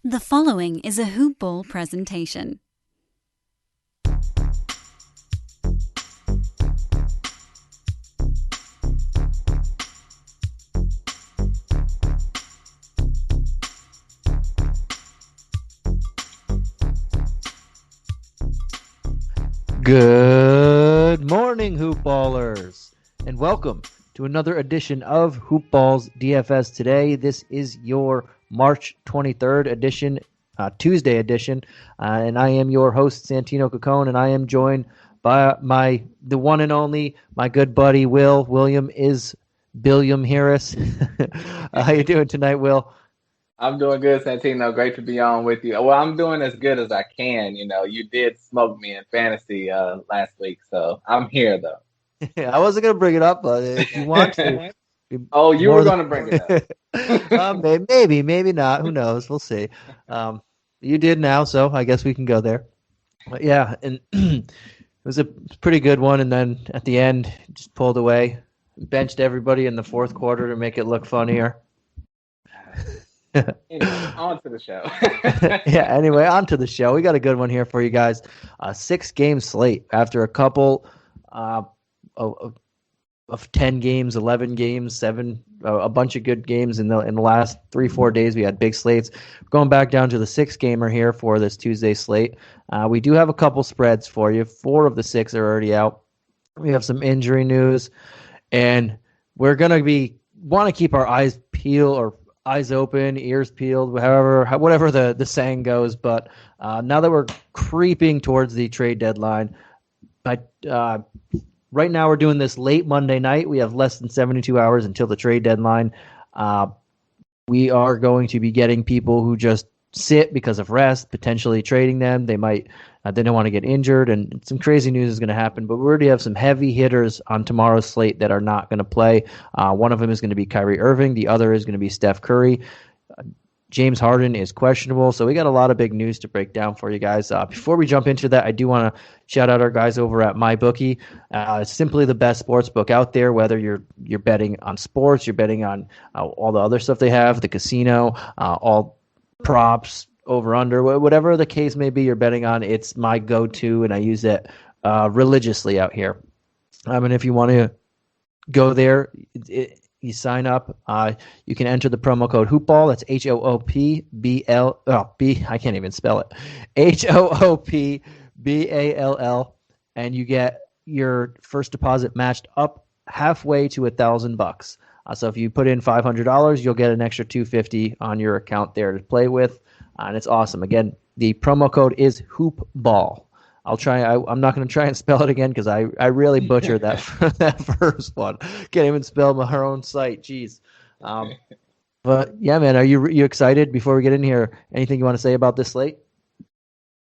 The following is a Hoop Ball presentation. Good morning, Hoop Ballers, and welcome to another edition of Hoop Balls DFS Today. This is your March 23rd edition, Tuesday edition, and I am your host, Santino Cacone, and I am joined by the one and only, my good buddy, Will. William is Billiam Harris. How you doing tonight, Will? I'm doing good, Santino. Great to be on with you. Well, I'm doing as good as I can. You know, you did smoke me in fantasy last week, so I'm here though. I wasn't going to bring it up, but if you want to. Oh, you were going to bring it up. Maybe not. Who knows? We'll see. You did now, so I guess we can go there. But yeah, and it was a pretty good one, and then at the end, just pulled away, benched everybody in the fourth quarter to make it look funnier. Anyway, on to the show. Yeah, anyway, on to the show. We got a good one here for you guys. 6-game slate after a couple of 10 games, 11 games, 7, a bunch of good games in the last 3-4 days. We had big slates. We're going back down to the 6-gamer here for this Tuesday slate. We do have a couple spreads for you. 4 of the 6 are already out. We have some injury news, and we're going to want to keep our eyes peeled or eyes open, ears peeled, whatever the saying goes. But now that we're creeping towards the trade deadline, right now we're doing this late Monday night. We have less than 72 hours until the trade deadline. We are going to be getting people who just sit because of rest, potentially trading them. They don't want to get injured, and some crazy news is going to happen. But we already have some heavy hitters on tomorrow's slate that are not going to play. One of them is going to be Kyrie Irving. The other is going to be Steph Curry. James Harden is questionable. So we got a lot of big news to break down for you guys. Before we jump into that, I do want to shout out our guys over at MyBookie. It's simply the best sports book out there, whether you're betting on sports, you're betting on all the other stuff they have, the casino, all props, over under, whatever the case may be you're betting on. It's my go-to, and I use it religiously out here. And if you want to go there, you sign up. You can enter the promo code HoopBall. That's HOOPBL. Oh, B. I can't even spell it. HOOPBALL, and you get your first deposit matched up halfway to $1,000. So if you put in $500, you'll get an extra $250 on your account there to play with. And it's awesome. Again, the promo code is HoopBall. I'm not going to try and spell it again because I really butchered that that first one. Can't even spell my own site. Jeez. But yeah, man, are you excited? Before we get in here, anything you want to say about this slate?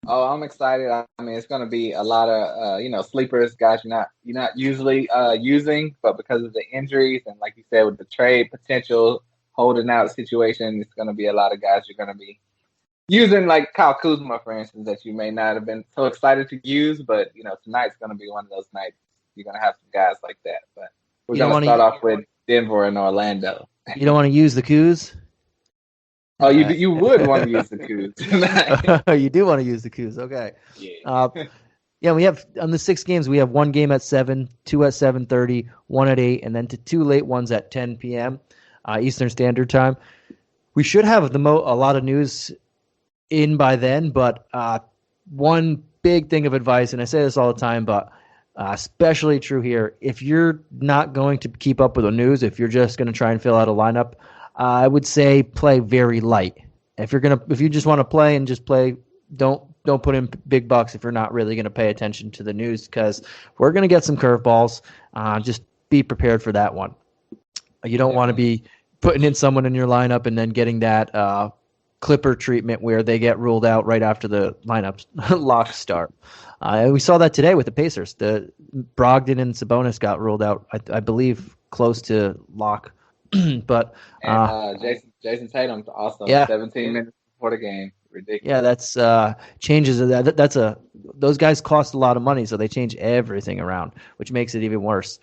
Oh, I'm excited. I mean, it's going to be a lot of sleepers, guys. You're not usually using, but because of the injuries and like you said, with the trade potential holding out situation, it's going to be a lot of guys you're going to be using, like Kyle Kuzma, for instance, that you may not have been so excited to use, but tonight's going to be one of those nights you're going to have some guys like that. But we're going to start off with Denver and Orlando. You don't want to use the Kuz? Oh, you would want to use the Kuz. You do want to use the Kuz, okay? Yeah. Yeah, we have on the 6 games. We have 1 game at 7, 2 at 7:30, 1 at 8, and then 2 late ones at 10 p.m. Eastern Standard Time. We should have a lot of news in by then, but one big thing of advice, and I say this all the time, but especially true here, if you're not going to keep up with the news, if you're just going to try and fill out a lineup, I would say play very light. If you just want to play and just play, don't put in big bucks if you're not really going to pay attention to the news, because we're going to get some curveballs. Just be prepared for that one. You don't want to be putting in someone in your lineup and then getting that Clipper treatment where they get ruled out right after the lineups locks start. We saw that today with the Pacers. The Brogdon and Sabonis got ruled out, I believe, close to lock. But Jason Tatum also 17 minutes before the game. Ridiculous. Yeah, that's changes. Those guys cost a lot of money, so they change everything around, which makes it even worse.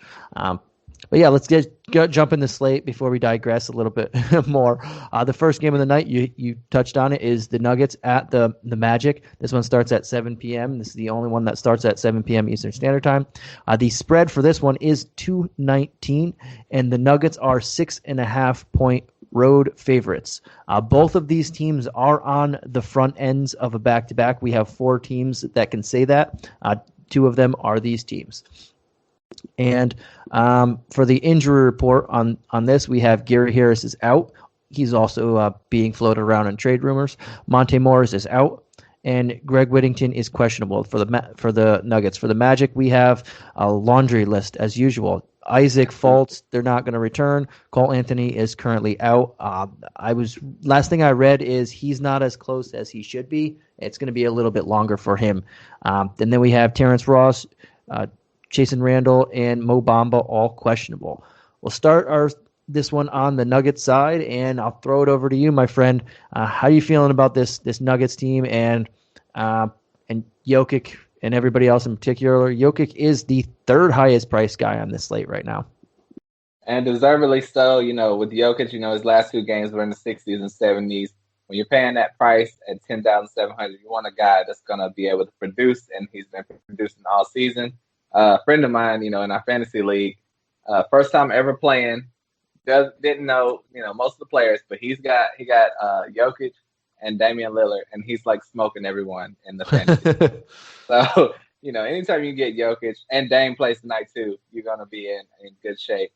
But yeah, let's jump in the slate before we digress a little bit more. The first game of the night, you touched on it, is the Nuggets at the Magic. This one starts at 7 p.m. This is the only one that starts at 7 p.m. Eastern Standard Time. The spread for this one is 219, and the Nuggets are 6.5-point road favorites. Both of these teams are on the front ends of a back-to-back. We have 4 teams that can say that. 2 of them are these teams. And for the injury report on this, we have Gary Harris is out. He's also being floated around in trade rumors. Monte Morris is out, and Greg Whittington is questionable for the Nuggets. For the Magic, we have a laundry list as usual. Isaac Fultz, they're not going to return. Cole Anthony is currently out. Last thing I read is he's not as close as he should be. It's going to be a little bit longer for him. And then we have Terrence Ross, Jason Randall, and Mo Bamba, all questionable. We'll start this one on the Nuggets side, and I'll throw it over to you, my friend. How are you feeling about this Nuggets team and Jokic and everybody else in particular? Jokic is the 3rd highest priced guy on this slate right now. And deservedly so. With Jokic, his last 2 games were in the 60s and 70s. When you're paying that price at $10,700, you want a guy that's going to be able to produce, and he's been producing all season. A friend of mine, in our fantasy league, first time ever playing, didn't know, most of the players, but he got Jokic and Damian Lillard, and he's like smoking everyone in the fantasy. So, anytime you get Jokic and Dame plays tonight too, you're going to be in good shape.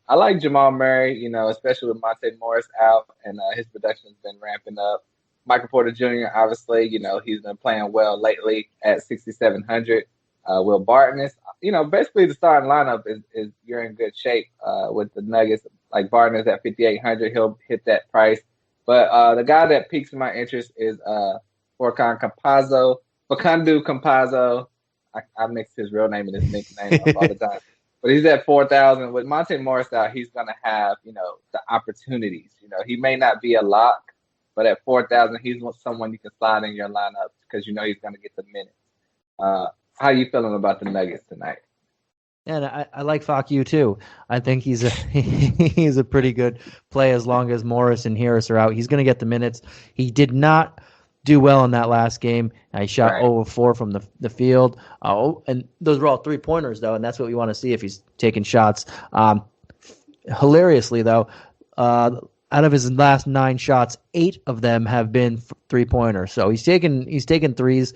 I like Jamal Murray, especially with Monte Morris out, and his production has been ramping up. Michael Porter Jr., obviously, he's been playing well lately at 6,700. Will Barton is, basically the starting lineup is you're in good shape with the Nuggets. Like Barton is at 5,800. He'll hit that price. But the guy that piques my interest is Facundo Campazzo. I mix his real name and his nickname up all the time. But he's at 4,000. With Monte Morris out, he's going to have, the opportunities. He may not be a lock, but at 4,000, he's someone you can slide in your lineup because he's going to get the minutes. How you feeling about the Nuggets tonight? And I like Facu too. I think he's a pretty good play as long as Morris and Harris are out. He's going to get the minutes. He did not do well in that last game. He shot 0 of 4 from the field. And those were all 3-pointers though, and that's what we want to see if he's taking shots. Hilariously though, out of his last 9 shots, 8 of them have been 3-pointers. So he's taken threes.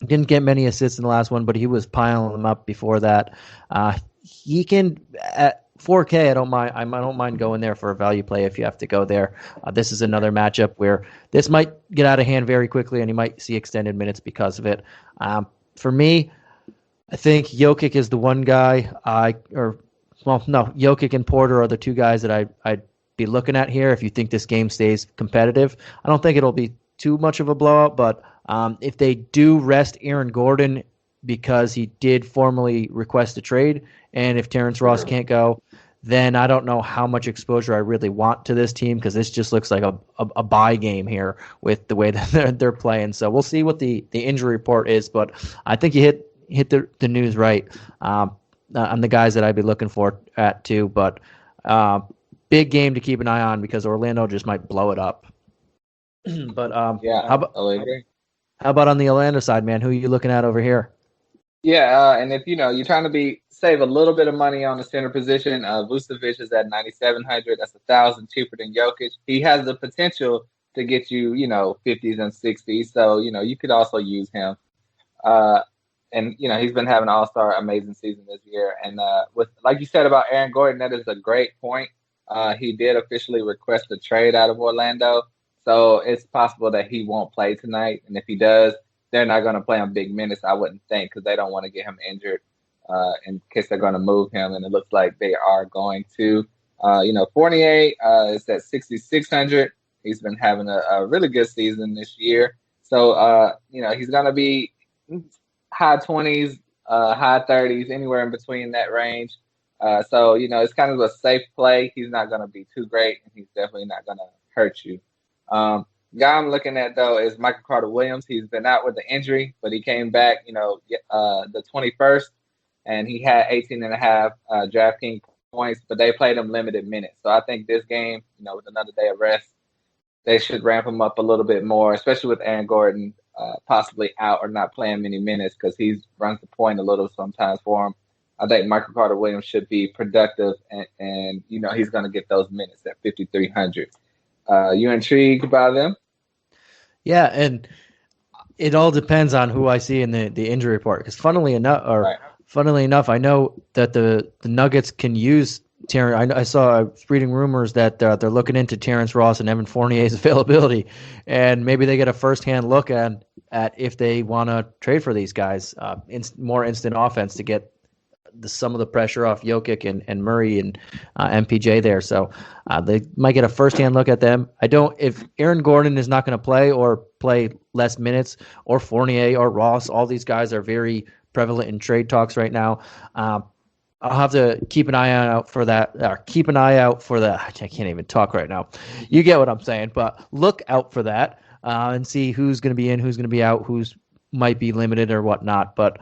Didn't get many assists in the last one, but he was piling them up before that. He can at 4K. I don't mind going there for a value play if you have to go there. This is another matchup where this might get out of hand very quickly, and you might see extended minutes because of it. For me, I think Jokic is the one guy. Jokic and Porter are the 2 guys that I'd be looking at here if you think this game stays competitive. I don't think it'll be too much of a blowout, but if they do rest Aaron Gordon because he did formally request a trade, and if Terrence Ross can't go, then I don't know how much exposure I really want to this team because this just looks like a bye game here with the way that they're playing. So we'll see what the injury report is, but I think you hit the news right on the guys that I'd be looking for at too. But big game to keep an eye on because Orlando just might blow it up. But how about on the Orlando side, man? Who are you looking at over here? Yeah, and if you're trying to save a little bit of money on the center position, Vucevic is at 9,700. That's 1,000 cheaper than Jokic. He has the potential to get you, 50s and 60s. So you could also use him. And he's been having an all-star amazing season this year. And with like you said about Aaron Gordon, that is a great point. He did officially request a trade out of Orlando. So it's possible that he won't play tonight. And if he does, they're not going to play him big minutes, I wouldn't think, because they don't want to get him injured in case they're going to move him. And it looks like they are going to. Fournier is at 6,600. He's been having a really good season this year. So, he's going to be high 20s, high 30s, anywhere in between that range. So, it's kind of a safe play. He's not going to be too great, and he's definitely not going to hurt you. Guy I'm looking at, though, is Michael Carter-Williams. He's been out with the injury, but he came back, the 21st, and he had 18.5 DraftKings points, but they played him limited minutes. So I think this game, with another day of rest, they should ramp him up a little bit more, especially with Aaron Gordon possibly out or not playing many minutes because he runs the point a little sometimes for him. I think Michael Carter-Williams should be productive, and he's going to get those minutes at 5,300. You intrigued by them? Yeah, and it all depends on who I see in the injury report. Because funnily enough, I know that the Nuggets can use Terrence. I was reading rumors that they're looking into Terrence Ross and Evan Fournier's availability, and maybe they get a firsthand look at if they want to trade for these guys, more instant offense to get some of the pressure off Jokic and Murray and MPJ there. So they might get a firsthand look at them. If Aaron Gordon is not going to play or play less minutes, or Fournier or Ross, all these guys are very prevalent in trade talks right now. I'll have to keep an eye out for that. Or keep an eye out for that. I can't even talk right now. You get what I'm saying, but look out for that and see who's going to be in, who's going to be out, who's might be limited or whatnot. But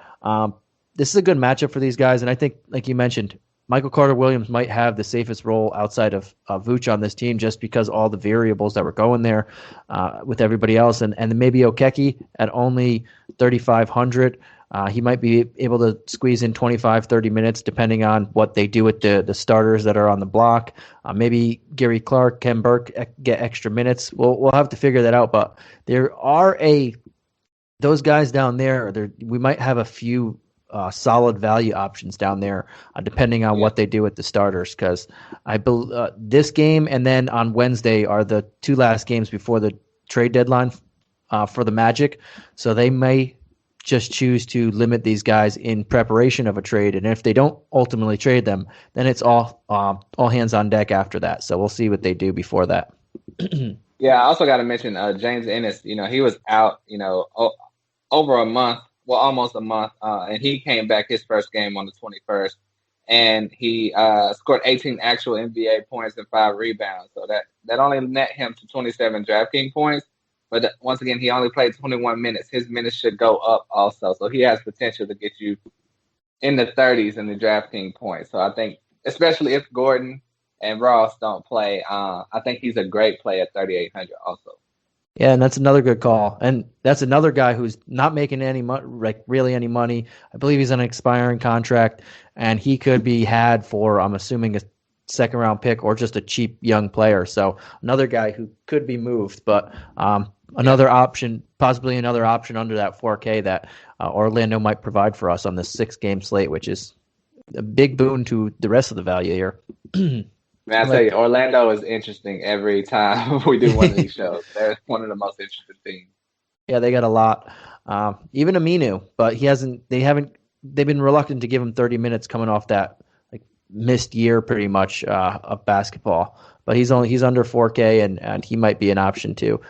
this is a good matchup for these guys, and I think, like you mentioned, Michael Carter-Williams might have the safest role outside of Vooch on this team just because all the variables that were going there with everybody else, and maybe Okeke at only 3,500. He might be able to squeeze in 25, 30 minutes depending on what they do with the starters that are on the block. Maybe Gary Clark, Ken Burke get extra minutes. We'll have to figure that out, but there are those guys down there. We might have a few solid value options down there, depending on what they do with the starters. Because this game and then on Wednesday are the two last games before the trade deadline for the Magic. So they may just choose to limit these guys in preparation of a trade. And if they don't ultimately trade them, then it's all hands on deck after that. So we'll see what they do before that. Yeah, I also got to mention James Ennis. He was out, over a month. Well, almost a month, and he came back his first game on the 21st, and he scored 18 actual NBA points and 5 rebounds. So that only net him to 27 DraftKings points. But once again, he only played 21 minutes. His minutes should go up also. So he has potential to get you in the 30s in the DraftKings points. So I think, especially if Gordon and Ross don't play, I think he's a great play at 3,800 also. Yeah, and that's another good call. And that's another guy who's not making any really any money. I believe he's on an expiring contract, and he could be had for, I'm assuming, a second-round pick or just a cheap young player. So another guy who could be moved, but another option, possibly another option under that 4K that Orlando might provide for us on this 6-game slate, which is a big boon to the rest of the value here. Man, I tell you, Orlando is interesting every time we do one of these shows. They're one of the most interesting teams. Yeah, they got a lot. Even Aminu, but they've been reluctant to give him 30 minutes coming off that missed year pretty much of basketball. But he's under 4K and he might be an option too.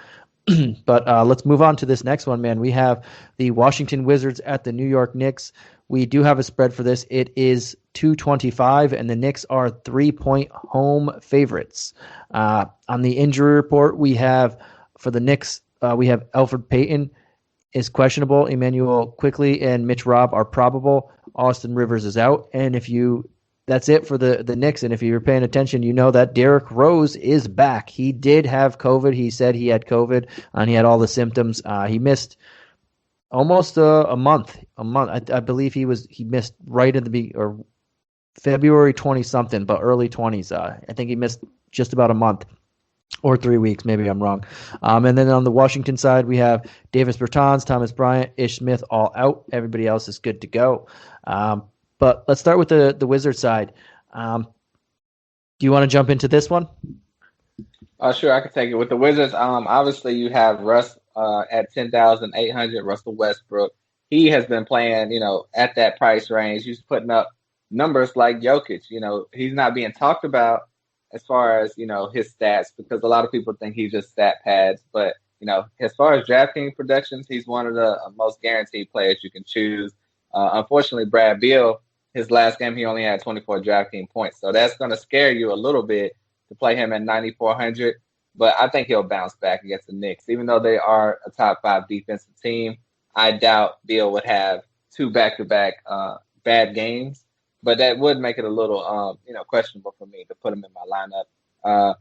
But let's move on to this next one, man. We have the Washington Wizards at the New York Knicks. We do have a spread for this. It is 225, and the Knicks are 3-point home favorites. On the injury report, we have for the Knicks, we have Elfrid Payton is questionable. Emmanuel Quickley and Mitch Robb are probable. Austin Rivers is out. And that's it for the Knicks. And if you were paying attention, you know that Derrick Rose is back. He did have COVID. He said he had COVID, and he had all the symptoms. He missed almost a month. I believe he missed right at or February 20-something, but early 20s. I think he missed just about a month or 3 weeks. Maybe I'm wrong. And then on the Washington side, we have Davis Bertans, Thomas Bryant, Ish Smith all out. Everybody else is good to go. But let's start with the Wizards side. Do you want to jump into this one? Sure, I can take it. With the Wizards, obviously you have Russ at 10,800, Russell Westbrook. He has been playing, at that price range. He's putting up numbers like Jokic. He's not being talked about as far as, his stats because a lot of people think he's just stat pads. But, as far as DraftKings productions, he's one of the most guaranteed players you can choose. Unfortunately, Brad Beal, his last game, he only had 24 DraftKings points. So that's going to scare you a little bit to play him at 9,400. But I think he'll bounce back against the Knicks. Even though they are a top 5 defensive team, I doubt Beal would have 2 back-to-back bad games. but that would make it a little, questionable for me to put him in my lineup.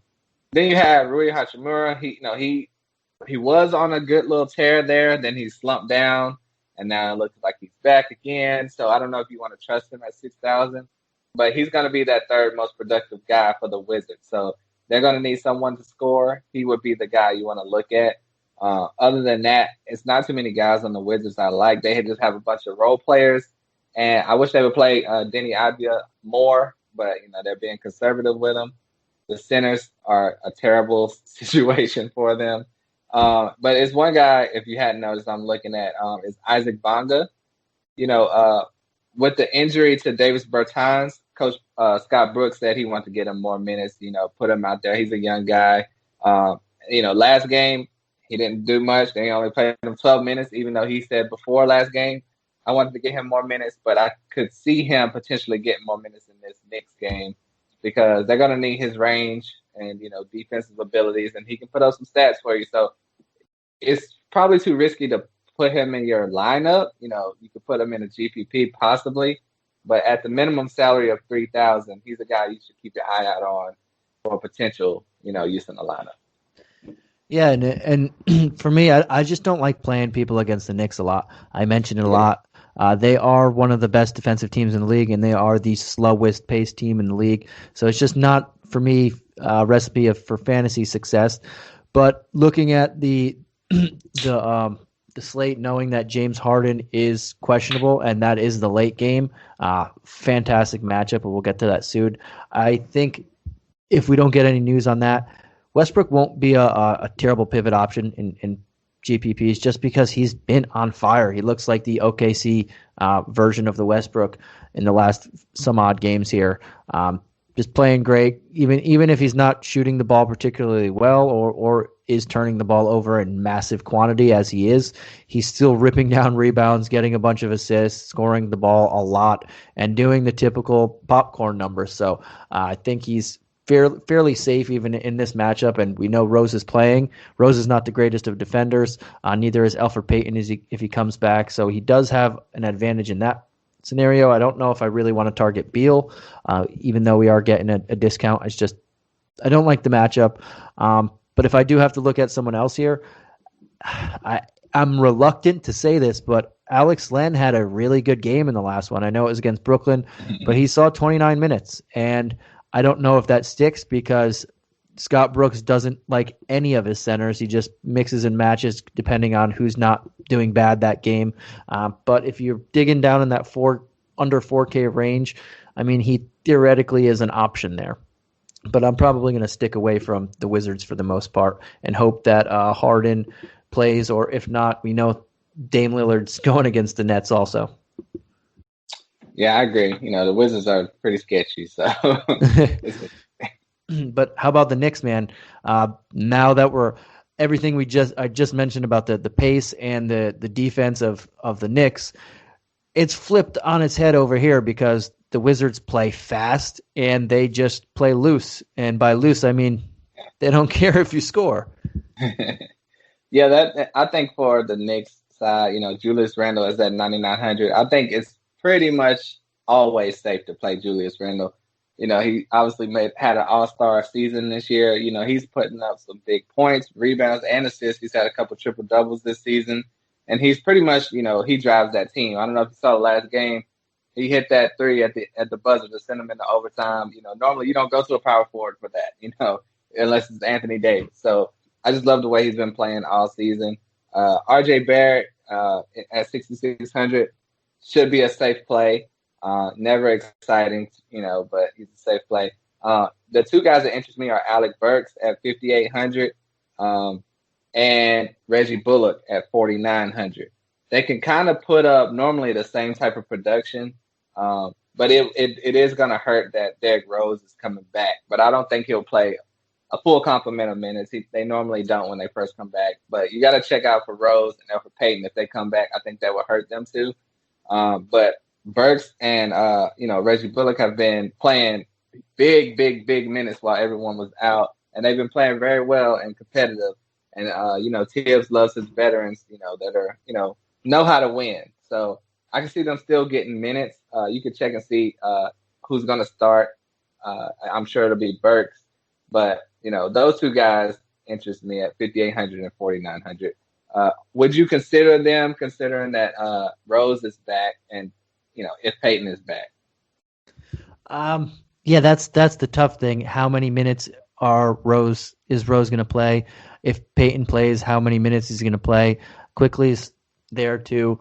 Then you have Rui Hachimura. He was on a good little tear there. Then he slumped down, and now it looks like he's back again. So I don't know if you want to trust him at 6,000, but he's going to be that third most productive guy for the Wizards. So they're going to need someone to score. He would be the guy you want to look at. Other than that, it's not too many guys on the Wizards I like. They just have a bunch of role players, and I wish they would play Denny Avdia more, but they're being conservative with him. The centers are a terrible situation for them. But it's one guy, if you hadn't noticed, I'm looking at is Isaac Bonga. With the injury to Davis Bertans, Coach Scott Brooks said he wanted to get him more minutes, put him out there. He's a young guy. Last game, he didn't do much. They only played him 12 minutes, even though he said before last game, I wanted to get him more minutes, but I could see him potentially getting more minutes in this next game because they're going to need his range and, defensive abilities, and he can put up some stats for you. So it's probably too risky to put him in your lineup. You could put him in a GPP possibly, but at the minimum salary of 3,000, he's a guy you should keep your eye out on for potential, use in the lineup. Yeah, and for me, I just don't like playing people against the Knicks a lot. I mentioned it a lot. They are one of the best defensive teams in the league, and they are the slowest paced team in the league. So it's just not, for me, a recipe for fantasy success. But looking at the slate, knowing that James Harden is questionable, and that is the late game, fantastic matchup, but we'll get to that soon. I think if we don't get any news on that, Westbrook won't be a terrible pivot option in GPPs just because he's been on fire. He looks like the OKC version of the Westbrook in the last some odd games here. Just playing great, even if he's not shooting the ball particularly well or is turning the ball over in massive quantity as he is, he's still ripping down rebounds, getting a bunch of assists, scoring the ball a lot, and doing the typical popcorn numbers. So I think he's fairly safe even in this matchup, and we know Rose is playing. Rose is not the greatest of defenders. Neither is Elfrid Payton if he comes back, so he does have an advantage in that scenario. I don't know if I really want to target Beal, even though we are getting a discount. I don't like the matchup. But if I do have to look at someone else here, I'm reluctant to say this, but Alex Len had a really good game in the last one. I know it was against Brooklyn, but he saw 29 minutes, and I don't know if that sticks because Scott Brooks doesn't like any of his centers. He just mixes and matches depending on who's not doing bad that game. But if you're digging down in that under 4K range, I mean, he theoretically is an option there. But I'm probably going to stick away from the Wizards for the most part and hope that Harden plays, or if not, we know Dame Lillard's going against the Nets also. Yeah, I agree. The Wizards are pretty sketchy. So, but how about the Knicks, man? Now that everything I just mentioned about the pace and the defense of the Knicks, it's flipped on its head over here because the Wizards play fast and they just play loose. And by loose, I mean they don't care if you score. Yeah, I think for the Knicks side, Julius Randle is at 9,900. I think it's pretty much always safe to play Julius Randle. He obviously had an all-star season this year. He's putting up some big points, rebounds, and assists. He's had a couple triple-doubles this season. And he's pretty much, he drives that team. I don't know if you saw the last game. He hit that three at the buzzer to send him into overtime. Normally you don't go to a power forward for that, unless it's Anthony Davis. So I just love the way he's been playing all season. RJ Barrett at 6,600 should be a safe play. Never exciting, but he's a safe play. The two guys that interest me are Alec Burks at 5,800 and Reggie Bullock at 4,900. They can kind of put up normally the same type of production, but it is going to hurt that Derrick Rose is coming back. But I don't think he'll play a full complement of minutes. They normally don't when they first come back. But you got to check out for Rose and Elfrid Payton. If they come back, I think that would hurt them too. But Burks and Reggie Bullock have been playing big minutes while everyone was out, and they've been playing very well and competitive. And Tibbs loves his veterans, that are know how to win. So I can see them still getting minutes. You can check and see who's going to start. I'm sure it'll be Burks, but those two guys interest me at 5,800 and 4,900. Would you consider them, considering that Rose is back and if Peyton is back? Yeah, that's the tough thing. How many minutes is Rose going to play? If Peyton plays, how many minutes is he going to play? Quickly is there too.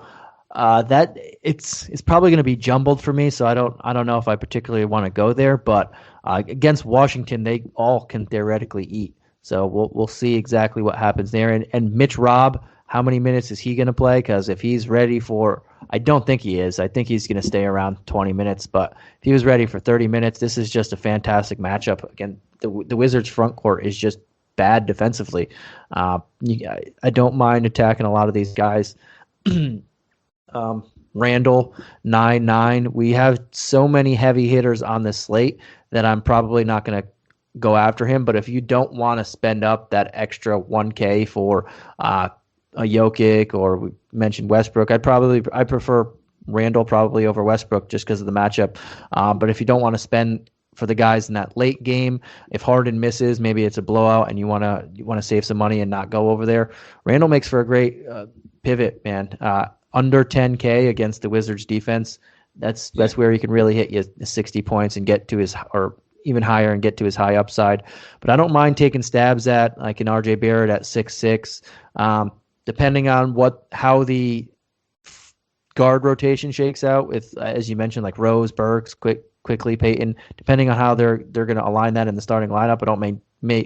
That it's probably going to be jumbled for me, so I don't know if I particularly want to go there. But against Washington, they all can theoretically eat. So we'll see exactly what happens there. And Mitch Robb, how many minutes is he going to play? Because if he's ready for, I don't think he is. I think he's going to stay around 20 minutes. But if he was ready for 30 minutes, this is just a fantastic matchup. Again, the Wizards' front court is just bad defensively. I don't mind attacking a lot of these guys. Randall, 9-9. We have so many heavy hitters on this slate that I'm probably not going to go after him. But if you don't want to spend up that extra 1K for a Jokic, or we mentioned Westbrook, I prefer Randall probably over Westbrook just because of the matchup. But if you don't want to spend for the guys in that late game, if Harden misses, maybe it's a blowout and you want to save some money and not go over there, Randall makes for a great pivot, man. Under 10K against the Wizards defense, that's where he can really hit you 60 points and get to his, or even higher and get to his high upside. But I don't mind taking stabs at like an RJ Barrett at 6'6", depending on how the guard rotation shakes out with, as you mentioned, like Rose, Burks, quickly Peyton. Depending on how they're going to align that in the starting lineup,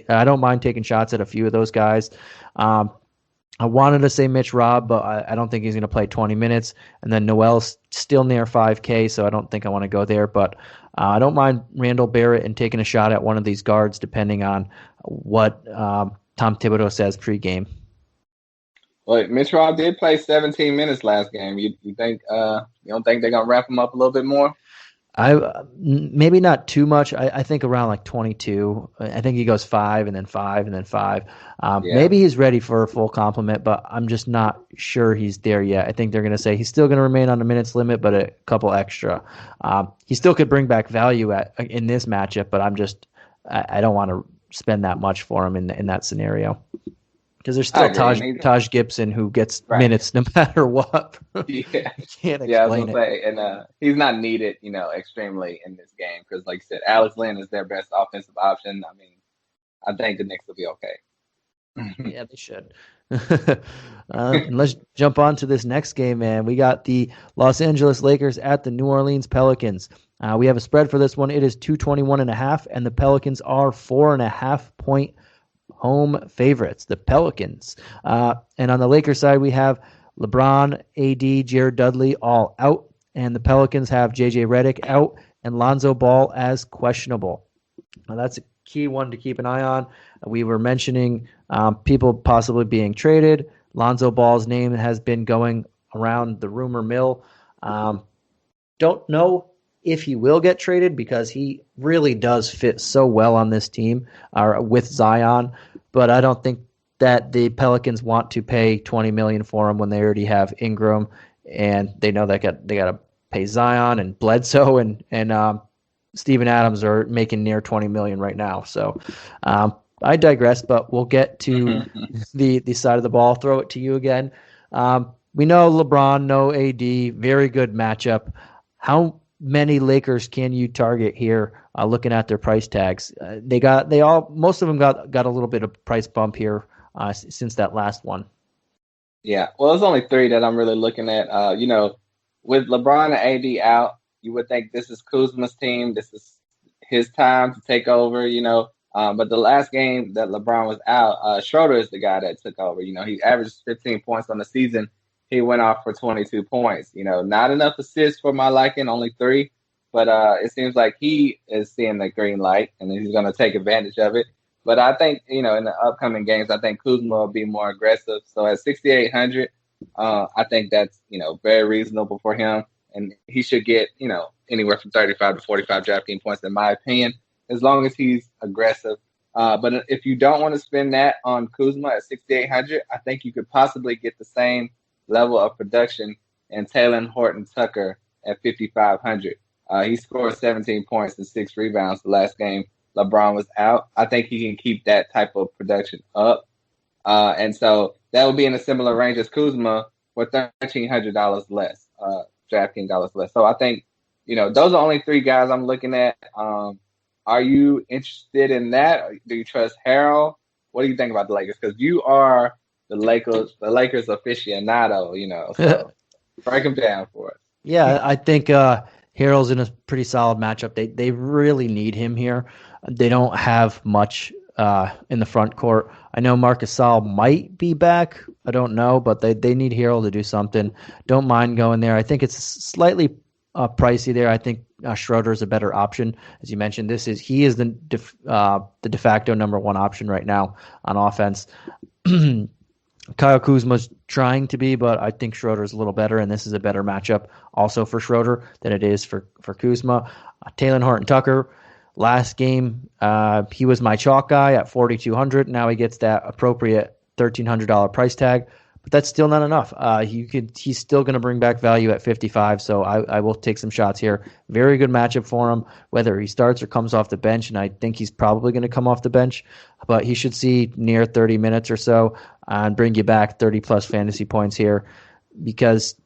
I don't mind taking shots at a few of those guys. I wanted to say Mitch Robb, but I don't think he's going to play 20 minutes. And then Noel's still near 5K, so I don't think I want to go there. But I don't mind Randall, Barrett, and taking a shot at one of these guards, depending on what Tom Thibodeau says pregame. Well, Mitch Robb did play 17 minutes last game. You think you don't think they're going to wrap him up a little bit more? Maybe not too much. I think around like 22. I think he goes 5 and then 5 and then 5. Maybe he's ready for a full complement, but I'm just not sure he's there yet. I think they're going to say he's still going to remain on the minutes limit, but a couple extra. He still could bring back value in this matchup, but I don't want to spend that much for him in that scenario. Because there's still Taj Gibson who gets minutes no matter what. Yeah, can't explain I was gonna say, and he's not needed, extremely in this game because, like you said, Alex Len is their best offensive option. I mean, I think the Knicks will be okay. Yeah, they should. And let's jump on to this next game, man. We got the Los Angeles Lakers at the New Orleans Pelicans. We have a spread for this one. It is 221.5, and the Pelicans are 4.5-point home favorites, the Pelicans. And on the Lakers side, we have LeBron, AD, Jared Dudley all out, and the Pelicans have JJ Redick out and Lonzo Ball as questionable. Now that's a key one to keep an eye on. We were mentioning people possibly being traded. Lonzo Ball's name has been going around the rumor mill. Don't know if he will get traded because he really does fit so well on this team with Zion, but I don't think that the Pelicans want to pay $20 million for him when they already have Ingram, and they know they got to pay Zion and Bledsoe and Steven Adams are making near $20 million right now. So I digress, but we'll get to the side of the ball. Throw it to you again. We know LeBron, no AD, very good matchup. How many Lakers can you target here? Looking at their price tags, most of them got a little bit of price bump here since that last one. Yeah, well, it's only 3 that I'm really looking at. With LeBron and AD out, you would think this is Kuzma's team. This is his time to take over. But the last game that LeBron was out, Schroeder is the guy that took over. He averaged 15 points on the season. He went off for 22 points. Not enough assists for my liking, only 3. But it seems like he is seeing the green light, and he's going to take advantage of it. But I think, in the upcoming games, I think Kuzma will be more aggressive. So at 6,800, I think that's, very reasonable for him. And he should get, anywhere from 35 to 45 DraftKings points, in my opinion, as long as he's aggressive. But if you don't want to spend that on Kuzma at 6,800, I think you could possibly get the same level of production in Taylon, Horton, Tucker at 5,500. He scored 17 points and 6 rebounds the last game LeBron was out. I think he can keep that type of production up. And so that would be in a similar range as Kuzma for $1,300 less, DraftKings dollars less. So I think, those are only 3 guys I'm looking at. Are you interested in that? Do you trust Harold? What do you think about the Lakers? Because you are the Lakers aficionado, so break them down for us. Yeah, I think Harold's in a pretty solid matchup. They really need him here. They don't have much in the front court. I know Marc Gasol might be back. I don't know, but they need Harold to do something. Don't mind going there. I think it's slightly pricey there. I think Schroeder is a better option. As you mentioned, he is the de facto number 1 option right now on offense. Kyle Kuzma's trying to be, but I think Schroeder is a little better, and this is a better matchup also for Schroeder than it is for Kuzma. Taylon Horton Tucker, last game, he was my chalk guy at $4,200. Now he gets that appropriate $1,300 price tag, but that's still not enough. He's still going to bring back value at 55, so I will take some shots here. Very good matchup for him, whether he starts or comes off the bench, and I think he's probably going to come off the bench, but he should see near 30 minutes or so and bring you back 30-plus fantasy points here, because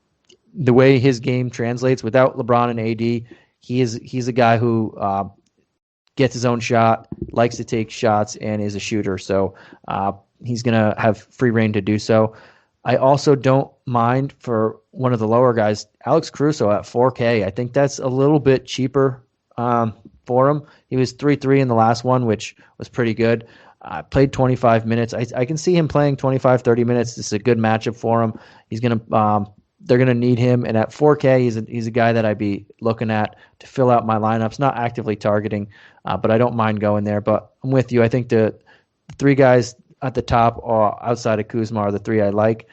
the way his game translates without LeBron and AD, he's a guy who gets his own shot, likes to take shots, and is a shooter, so he's going to have free reign to do so. I also don't mind for one of the lower guys, Alex Caruso at 4K. I think that's a little bit cheaper for him. He was 3-3 in the last one, which was pretty good. Played 25 minutes. I can see him playing 25, 30 minutes. This is a good matchup for him. They're gonna need him, and at 4K, he's a guy that I'd be looking at to fill out my lineups. Not actively targeting, but I don't mind going there. But I'm with you. I think the 3 guys at the top or outside of Kuzma are the 3 I like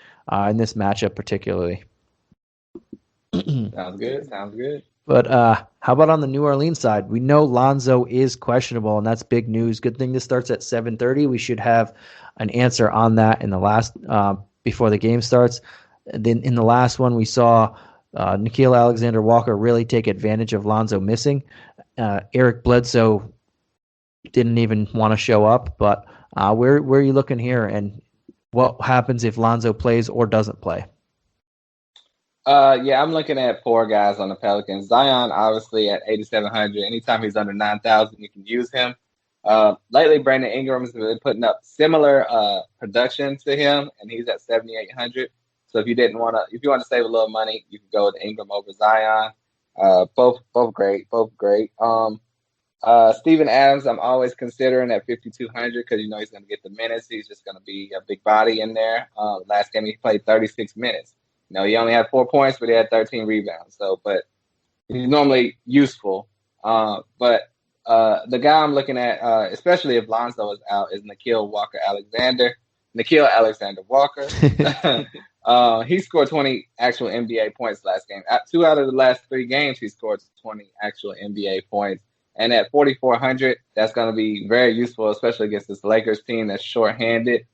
in this matchup particularly. Sounds good. But how about on the New Orleans side? We know Lonzo is questionable, and that's big news. Good thing this starts at 7:30. We should have an answer on that in the last before the game starts. Then in the last one, we saw Nikhil Alexander-Walker really take advantage of Lonzo missing. Eric Bledsoe didn't even want to show up, but where are you looking here, and what happens if Lonzo plays or doesn't play? Yeah, I'm looking at 4 guys on the Pelicans. Zion, obviously, at 8,700. Anytime he's under 9,000, you can use him. Lately, Brandon Ingram's been putting up similar production to him, and he's at 7,800. So if you want to save a little money, you can go with Ingram over Zion. Both great. Steven Adams, I'm always considering at 5,200 because he's going to get the minutes. He's just going to be a big body in there. Last game he played 36 minutes. He only had 4 points, but he had 13 rebounds. So, he's normally useful. But the guy I'm looking at, especially if Lonzo is out, is Nikhil Alexander-Walker. He scored 20 actual NBA points last game. 2 out of the last 3 games, he scored 20 actual NBA points. And at 4,400, that's going to be very useful, especially against this Lakers team that's shorthanded.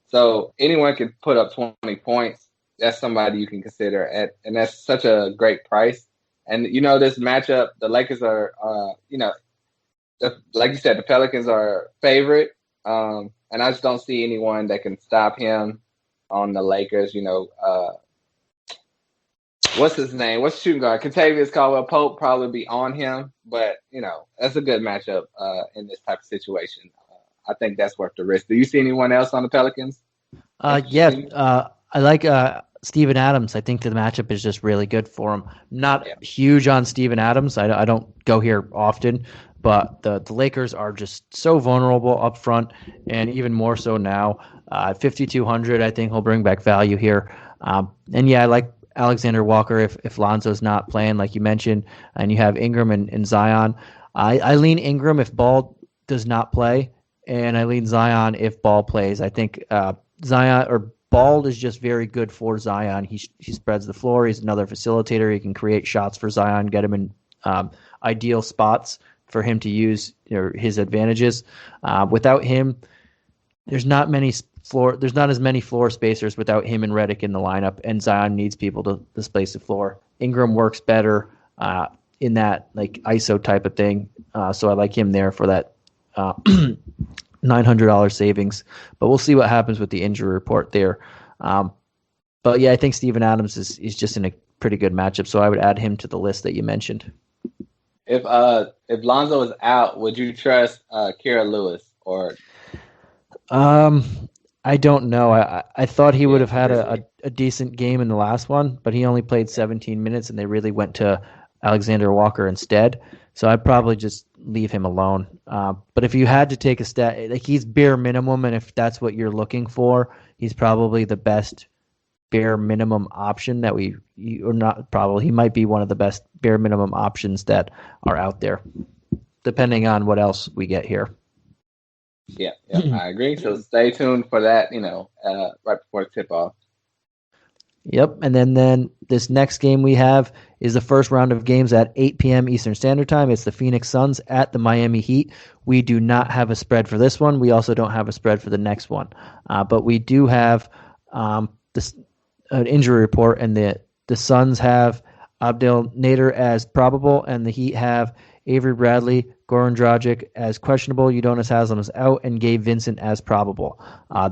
So anyone can put up 20 points. That's somebody you can consider, and that's such a great price. And this matchup, the Lakers are, like you said, the Pelicans are favorite, and I just don't see anyone that can stop him on the Lakers. What's his name? What's shooting guard? Kentavious Caldwell-Pope probably be on him, but that's a good matchup in this type of situation. I think that's worth the risk. Do you see anyone else on the Pelicans? I like Steven Adams. I think the matchup is just really good for him. Not huge on Steven Adams. I don't go here often, but the Lakers are just so vulnerable up front, and even more so now. 5,200, I think he'll bring back value here. I like Alexander Walker if Lonzo's not playing, like you mentioned, and you have Ingram and Zion. I lean Ingram if Ball does not play, and I lean Zion if Ball plays. I think Ball is just very good for Zion. He spreads the floor. He's another facilitator. He can create shots for Zion, get him in ideal spots for him to use his advantages. Without him, there's not as many floor spacers without him and Redick in the lineup, and Zion needs people to space the floor. Ingram works better in that like ISO type of thing. So I like him there for that $900 savings. But we'll see what happens with the injury report there. But yeah, I think Steven Adams is just in a pretty good matchup, so I would add him to the list that you mentioned. If Lonzo is out, would you trust Kira Lewis or? I don't know. I thought he would have had a decent game in the last one, but he only played 17 minutes, and they really went to Alexander Walker instead. So I'd probably just leave him alone. But if you had to take a stat, like he's bare minimum, and if that's what you're looking for, he's probably the best bare minimum option that he might be one of the best bare minimum options that are out there, depending on what else we get here. Yeah, I agree. So stay tuned for that, right before tip-off. Yep, and then this next game we have is the first round of games at 8 p.m. Eastern Standard Time. It's the Phoenix Suns at the Miami Heat. We do not have a spread for this one. We also don't have a spread for the next one. But we do have this an injury report, and the Suns have Abdel Nader as probable, and the Heat have Avery Bradley, Goran Dragic as questionable, Udonis Haslem is out, and Gabe Vincent as probable.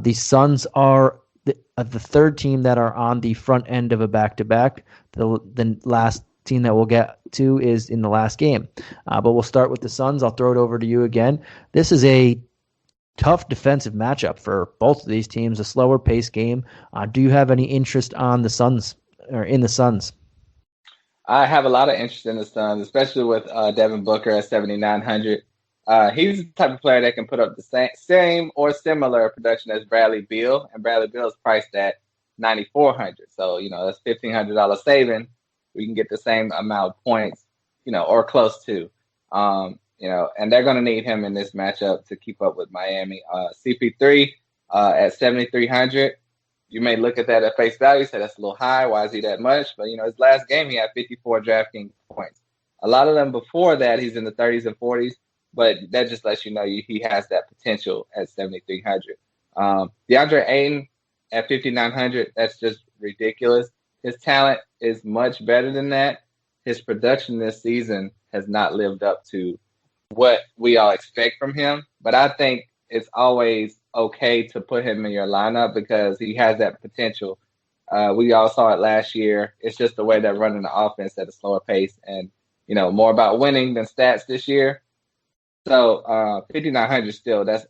The Suns are the third team that are on the front end of a back-to-back. The last team that we'll get to is in the last game. But we'll start with the Suns. I'll throw it over to you again. This is a tough defensive matchup for both of these teams, a slower pace game. Do you have any interest on the Suns or in the Suns? I have a lot of interest in the Suns, especially with Devin Booker at 7,900. He's the type of player that can put up the same or similar production as Bradley Beal, and Bradley Beal is priced at 9,400. So, that's $1,500 saving. We can get the same amount of points, or close to. And they're going to need him in this matchup to keep up with Miami. CP3 at 7,300. You may look at that at face value, say that's a little high. Why is he that much? But, his last game, he had 54 DraftKings points. A lot of them before that, he's in the 30s and 40s, but that just lets you know he has that potential at 7,300. DeAndre Ayton at 5,900, that's just ridiculous. His talent is much better than that. His production this season has not lived up to what we all expect from him, but I think it's always okay to put him in your lineup because he has that potential. We all saw it last year. It's just the way they're running the offense at a slower pace and, more about winning than stats this year. So 5,900 still, that's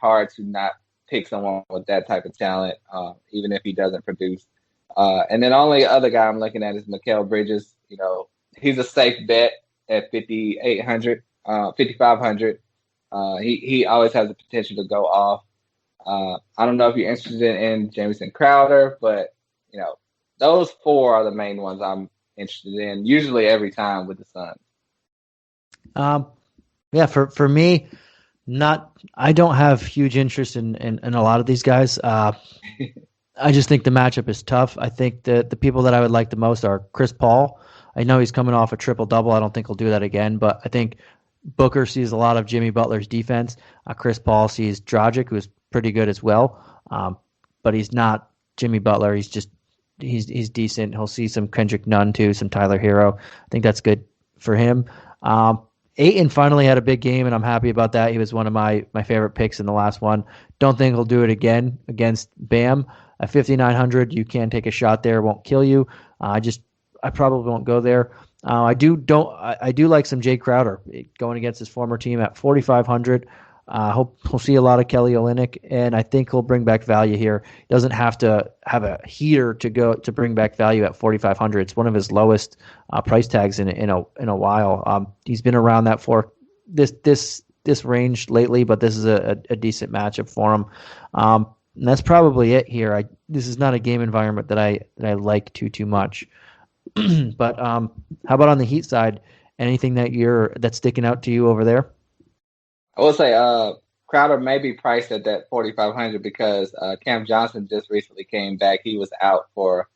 hard to not pick someone with that type of talent, even if he doesn't produce. And then the only other guy I'm looking at is Mikael Bridges. He's a safe bet at 5,500. He always has the potential to go off. I don't know if you're interested in Jamison Crowder, but those four are the main ones I'm interested in. Usually every time with the Suns. Yeah, for me, I don't have huge interest in a lot of these guys. I just think the matchup is tough. I think the people that I would like the most are Chris Paul. I know he's coming off a triple-double. I don't think he'll do that again, but I think Booker sees a lot of Jimmy Butler's defense. Chris Paul sees Dragic, who's pretty good as well, but he's not Jimmy Butler. He's decent. He'll see some Kendrick Nunn too, some Tyler Hero. I think that's good for him. Ayton finally had a big game, and I'm happy about that. He was one of my favorite picks in the last one. Don't think he'll do it again against Bam. At 5,900, you can take a shot there. It won't kill you. I probably won't go there. I do like some Jay Crowder going against his former team at 4,500. Hope we'll see a lot of Kelly Olynyk, and I think he'll bring back value here. He doesn't have to have a heater to bring back value at 4,500. It's one of his lowest price tags in a while. He's been around that for this range lately, but this is a decent matchup for him. And that's probably it here. This is not a game environment that I like too much. But how about on the Heat side? Anything that's sticking out to you over there? I will say Crowder may be priced at that 4,500 because Cam Johnson just recently came back. He was out for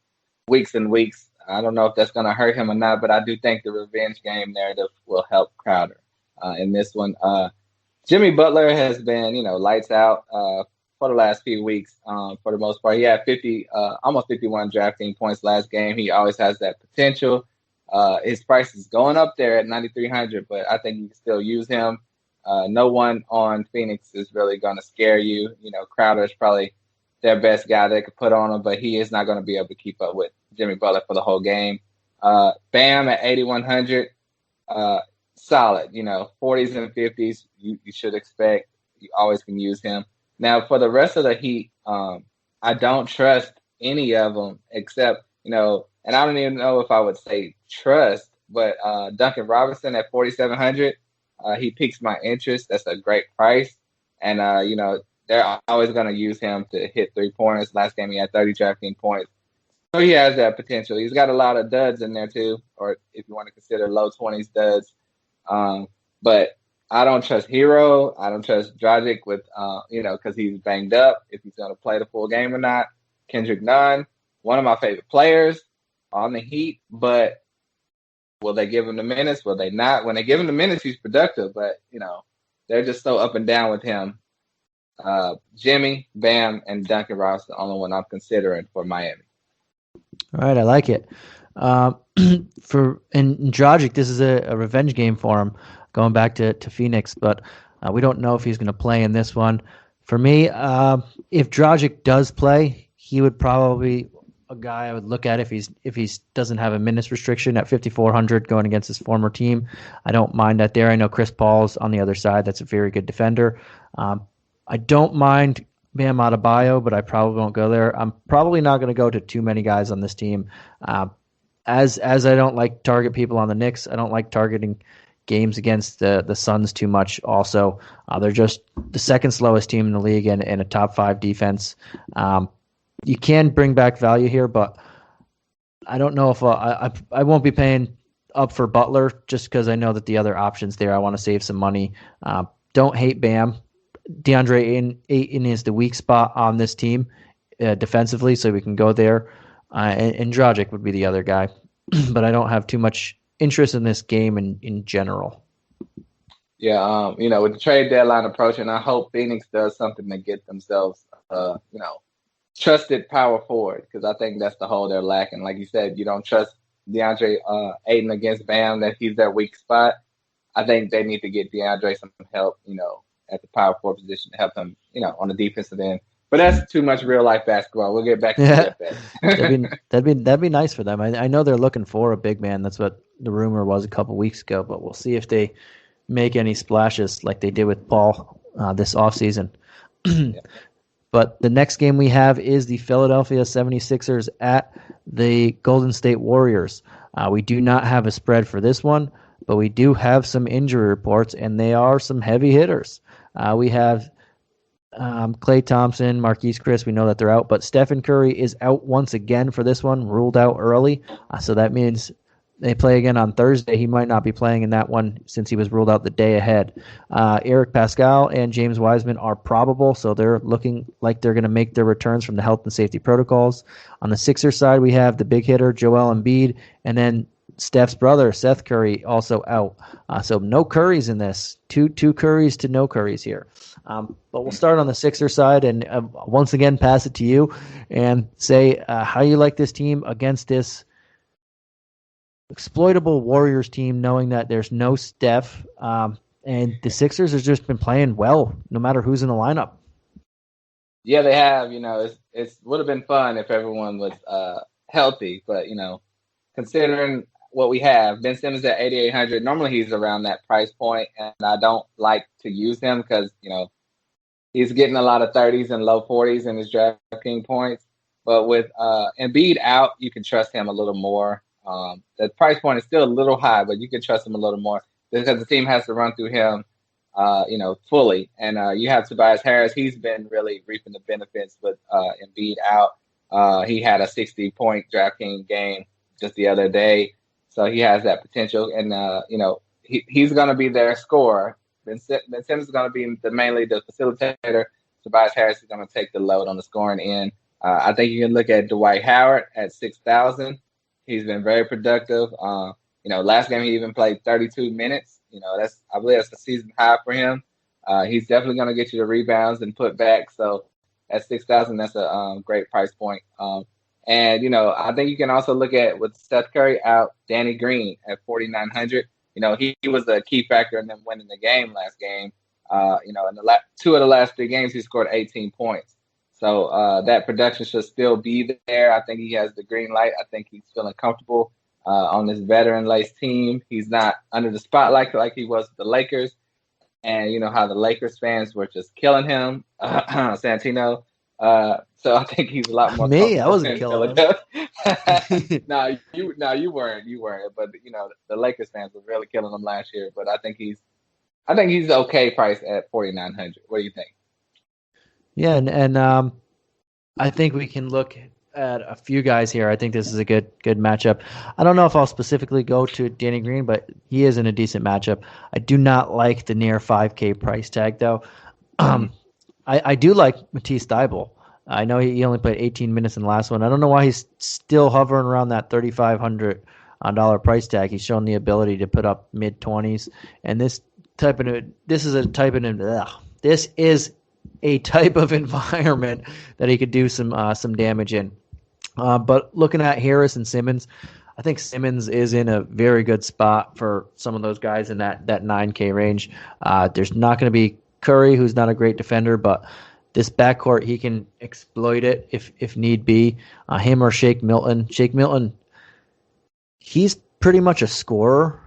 weeks and weeks. I don't know if that's going to hurt him or not, but I do think the revenge game narrative will help Crowder in this one. Jimmy Butler has been, lights out for the last few weeks. For the most part, he had almost 51 drafting points last game. He always has that potential. His price is going up there at 9,300, but I think you can still use him. No one on Phoenix is really going to scare you. Crowder is probably their best guy they could put on him, but he is not going to be able to keep up with Jimmy Butler for the whole game. Bam at 8,100, solid. 40s and 50s you should expect. You always can use him. Now, for the rest of the Heat, I don't trust any of them except, and I don't even know if I would say trust, but Duncan Robinson at 4,700, he piques my interest. That's a great price. And, they're always going to use him to hit 3-pointers. Last game he had 30 DraftKings points. So he has that potential. He's got a lot of duds in there too, or if you want to consider low 20s duds. But I don't trust Hero. I don't trust Dragic with, because he's banged up, if he's going to play the full game or not. Kendrick Nunn, one of my favorite players on the Heat, but will they give him the minutes? Will they not? When they give him the minutes, he's productive, but, they're just so up and down with him. Jimmy, Bam, and Duncan Robinson, the only one I'm considering for Miami. All right, I like it. For Dragic, this is a revenge game for him, going back to Phoenix, but we don't know if he's going to play in this one. For me, if Dragic does play, he would probably a guy I would look at if he doesn't have a minutes restriction at 5,400 going against his former team. I don't mind that there. I know Chris Paul's on the other side. That's a very good defender. I don't mind Bam Adebayo, but I probably won't go there. I'm probably not going to go to too many guys on this team. As I don't like target people on the Knicks, I don't like targeting games against the Suns too much. Also, they're just the second slowest team in the league and a top 5 defense. You can bring back value here, but I don't know if I won't be paying up for Butler just because I know that the other options there. I want to save some money. Don't hate Bam. DeAndre Ayton is the weak spot on this team defensively, so we can go there. And Dragic would be the other guy. But I don't have too much interest in this game in general. Yeah, with the trade deadline approaching, I hope Phoenix does something to get themselves, trusted power forward, because I think that's the hole they're lacking. Like you said, you don't trust DeAndre Ayton against Bam, that he's their weak spot. I think they need to get DeAndre some help, at the power forward position to help him, on the defensive end. But that's too much real life basketball. We'll get back to that. that'd be nice for them. I know they're looking for a big man. That's what the rumor was a couple weeks ago. But we'll see if they make any splashes like they did with Paul this offseason. Yeah. But the next game we have is the Philadelphia 76ers at the Golden State Warriors. We do not have a spread for this one, but we do have some injury reports, and they are some heavy hitters. We have Klay Thompson, Marquise Chris, we know that they're out, but Stephen Curry is out once again for this one, ruled out early. So that means they play again on Thursday. He might not be playing in that one since he was ruled out the day ahead. Eric Pascal and James Wiseman are probable, so they're looking like they're going to make their returns from the health and safety protocols. On the Sixers side, we have the big hitter, Joel Embiid, and then Steph's brother, Seth Curry, also out. So no Currys in this. Two Currys to no Currys here. But we'll start on the Sixers side and once again pass it to you and say how you like this team against this exploitable Warriors team, knowing that there's no Steph, and the Sixers have just been playing well, no matter who's in the lineup. Yeah, they have. It would have been fun if everyone was healthy, but considering what we have, Ben Simmons at 8,800. Normally he's around that price point, and I don't like to use him because he's getting a lot of 30s and low 40s in his DraftKings points. But with Embiid out, you can trust him a little more. The price point is still a little high, but you can trust him a little more because the team has to run through him, fully. And you have Tobias Harris. He's been really reaping the benefits with Embiid out. He had a 60-point DraftKings game just the other day, so he has that potential. And he's going to be their scorer. Ben Simmons is going to be mainly the facilitator. Tobias Harris is going to take the load on the scoring end. I think you can look at Dwight Howard at 6,000. He's been very productive. Last game he even played 32 minutes. I believe that's a season high for him. He's definitely going to get you the rebounds and put back. So at 6,000, that's a great price point. And, I think you can also look at with Steph Curry out, Danny Green at 4,900. He was a key factor in them winning the game last game. In the two of the last 3 games, he scored 18 points. So that production should still be there. I think he has the green light. I think he's feeling comfortable on this veteran-laced team. He's not under the spotlight like he was with the Lakers. And you know how the Lakers fans were just killing him, Santino. So I think he's a lot more. Me, I wasn't killing him. No, you weren't. But the Lakers fans were really killing him last year. But I think he's okay price at 4,900. What do you think? Yeah, and I think we can look at a few guys here. I think this is a good matchup. I don't know if I'll specifically go to Danny Green, but he is in a decent matchup. I do not like the near 5K price tag, though. I do like Matisse Thybulle. I know he only played 18 minutes in the last one. I don't know why he's still hovering around that $3,500 price tag. He's shown the ability to put up mid-20s, and this is a type of environment that he could do some damage in. But looking at Harris and Simmons, I think Simmons is in a very good spot for some of those guys in that 9K range. There's not going to be Curry, who's not a great defender, but this backcourt, he can exploit it if need be. Him or Shake Milton. Shake Milton, he's pretty much a scorer,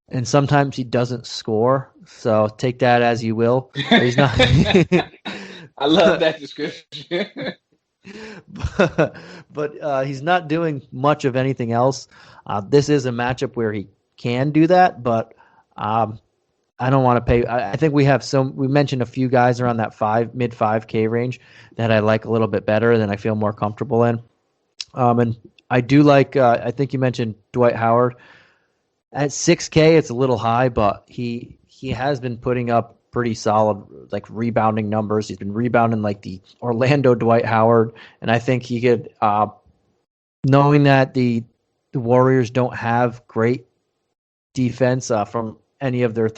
and sometimes he doesn't score, so take that as you will. He's not. I love that description. but he's not doing much of anything else. This is a matchup where he can do that, but I don't want to pay. I think we mentioned a few guys around that mid 5K range that I like a little bit better than I feel more comfortable in. And I do like, I think you mentioned Dwight Howard. At 6K, it's a little high, but he has been putting up pretty solid rebounding numbers. He's been rebounding like the Orlando Dwight Howard, and I think he could, knowing that the Warriors don't have great defense from any of their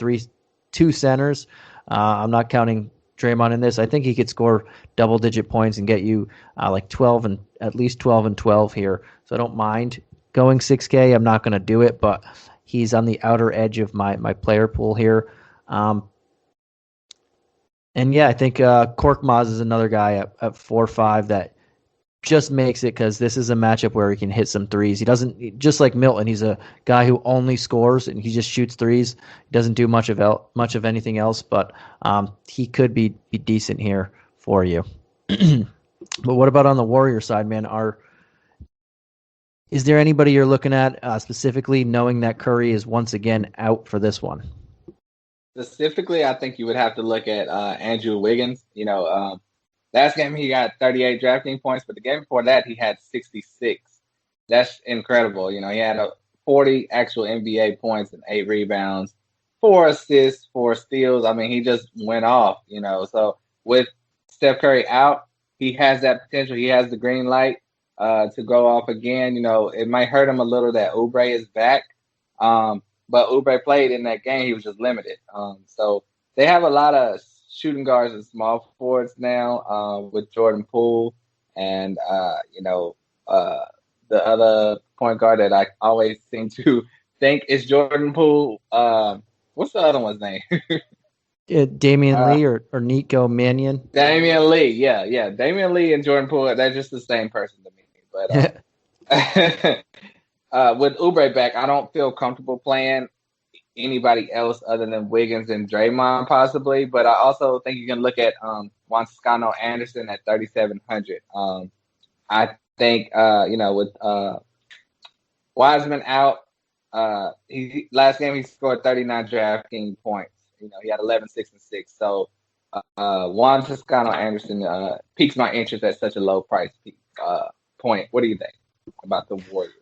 two centers. I'm not counting Draymond in this. I think he could score double-digit points and get you at least 12 and 12 here. So I don't mind going 6K. I'm not going to do it, but he's on the outer edge of my player pool here. And yeah, I think Korkmaz is another guy at 4-5 that just makes it because this is a matchup where he can hit some threes. He doesn't, just like Milton, he's a guy who only scores and he just shoots threes. He doesn't do much of anything else, but he could be decent here for you. But what about on the Warrior side, man? Is there anybody you're looking at specifically, knowing that Curry is once again out for this one? Specifically, I think you would have to look at Andrew Wiggins. Last game he got 38 DraftKings points, but the game before that he had 66. That's incredible. He had 40 actual NBA points and 8 rebounds, 4 assists, 4 steals. I mean, he just went off. So with Steph Curry out, he has that potential. He has the green light to go off again. It might hurt him a little that Oubre is back. But Oubre played in that game. He was just limited. So they have a lot of shooting guards and small forwards now with Jordan Poole and, the other point guard that I always seem to think is Jordan Poole. What's the other one's name? Damian Lee or Nico Mannion? Damian Lee, yeah. Damian Lee and Jordan Poole, they're just the same person to me. But with Oubre back, I don't feel comfortable playing anybody else other than Wiggins and Draymond possibly. But I also think you can look at Juan Toscano Anderson at 3,700. I think, with Wiseman out, last game he scored 39 DraftKings points. He had 11, 6, and 6. So Juan Toscano Anderson piques my interest at such a low price point. What do you think about the Warriors?